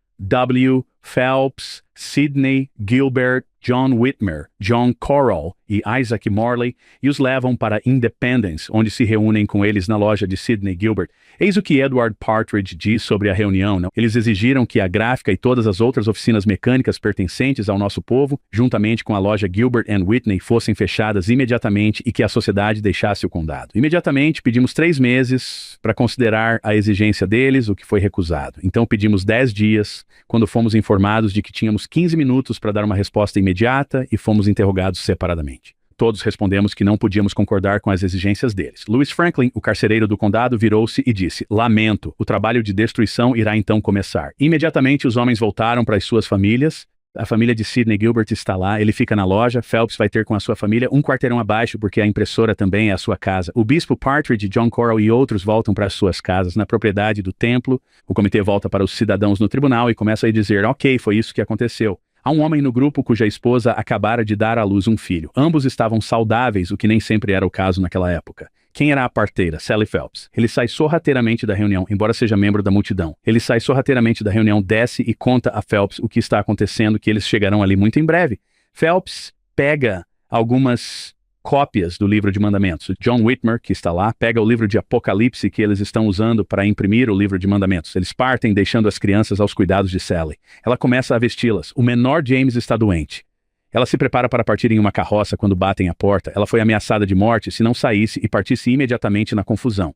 Phelps, Sidney Gilbert, John Whitmer, John Corral e Isaac Morley, e os levam para Independence, onde se reúnem com eles na loja de Sidney Gilbert. Eis o que Edward Partridge diz sobre a reunião. Não? Eles exigiram que a gráfica e todas as outras oficinas mecânicas pertencentes ao nosso povo, juntamente com a loja Gilbert & Whitney, fossem fechadas imediatamente e que a sociedade deixasse o condado. Imediatamente pedimos 3 meses para considerar a exigência deles, o que foi recusado. Então pedimos 10 dias, quando fomos informados de que tínhamos 15 minutos para dar uma resposta imediata e fomos interrogados separadamente. Todos respondemos que não podíamos concordar com as exigências deles. Louis Franklin, o carcereiro do condado, virou-se e disse: "Lamento, o trabalho de destruição irá então começar." Imediatamente os homens voltaram para as suas famílias. A família de Sidney Gilbert está lá, ele fica na loja. Phelps vai ter com a sua família um quarteirão abaixo porque a impressora também é a sua casa. O bispo Partridge, John Corral e outros voltam para as suas casas na propriedade do templo. O comitê volta para os cidadãos no tribunal e começa a dizer: "Ok, foi isso que aconteceu." Há um homem no grupo cuja esposa acabara de dar à luz um filho. Ambos estavam saudáveis, o que nem sempre era o caso naquela época. Quem era a parteira? Sally Phelps. Ele sai sorrateiramente da reunião, embora seja membro da multidão. Ele sai sorrateiramente da reunião, desce e conta a Phelps o que está acontecendo, que eles chegarão ali muito em breve. Phelps pega algumas cópias do livro de mandamentos. John Whitmer, que está lá, pega o livro de Apocalipse que eles estão usando para imprimir o livro de mandamentos. Eles partem, deixando as crianças aos cuidados de Sally. Ela começa a vesti-las. O menor James está doente. Ela se prepara para partir em uma carroça quando batem a porta. Ela foi ameaçada de morte se não saísse e partisse imediatamente na confusão.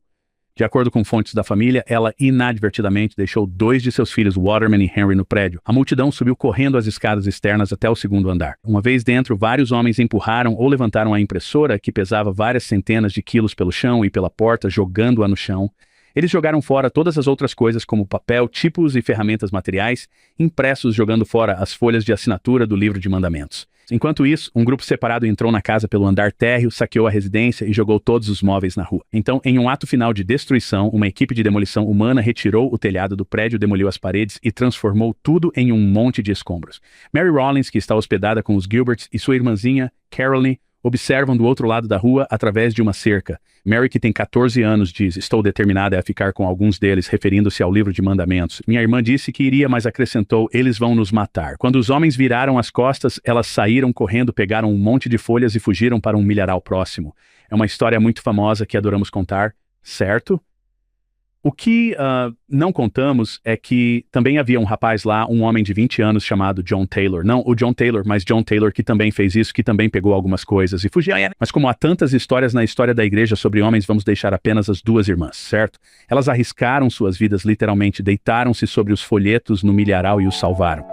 De acordo com fontes da família, ela inadvertidamente deixou 2 de seus filhos, Waterman e Henry, no prédio. A multidão subiu correndo as escadas externas até o 2º andar. Uma vez dentro, vários homens empurraram ou levantaram a impressora, que pesava várias centenas de quilos, pelo chão e pela porta, jogando-a no chão. Eles jogaram fora todas as outras coisas, como papel, tipos e ferramentas materiais, impressos, jogando fora as folhas de assinatura do livro de mandamentos. Enquanto isso, um grupo separado entrou na casa pelo andar térreo, saqueou a residência e jogou todos os móveis na rua. Então, em um ato final de destruição, uma equipe de demolição humana retirou o telhado do prédio, demoliu as paredes e transformou tudo em um monte de escombros. Mary Rollins, que está hospedada com os Gilberts, e sua irmãzinha, Caroline, observam do outro lado da rua através de uma cerca. Mary, que tem 14 anos, diz: "Estou determinada a ficar com alguns deles", referindo-se ao livro de mandamentos. Minha irmã disse que iria, mas acrescentou: "Eles vão nos matar." Quando os homens viraram as costas, elas saíram correndo, pegaram um monte de folhas e fugiram para um milharal próximo. É uma história muito famosa que adoramos contar, certo? O que não contamos é que também havia um rapaz lá, um homem de 20 anos chamado John Taylor. Não o John Taylor, mas John Taylor, que também fez isso, que também pegou algumas coisas e fugiu. Mas como há tantas histórias na história da igreja sobre homens, vamos deixar apenas as duas irmãs, certo? Elas arriscaram suas vidas literalmente, deitaram-se sobre os folhetos no milharal e os salvaram.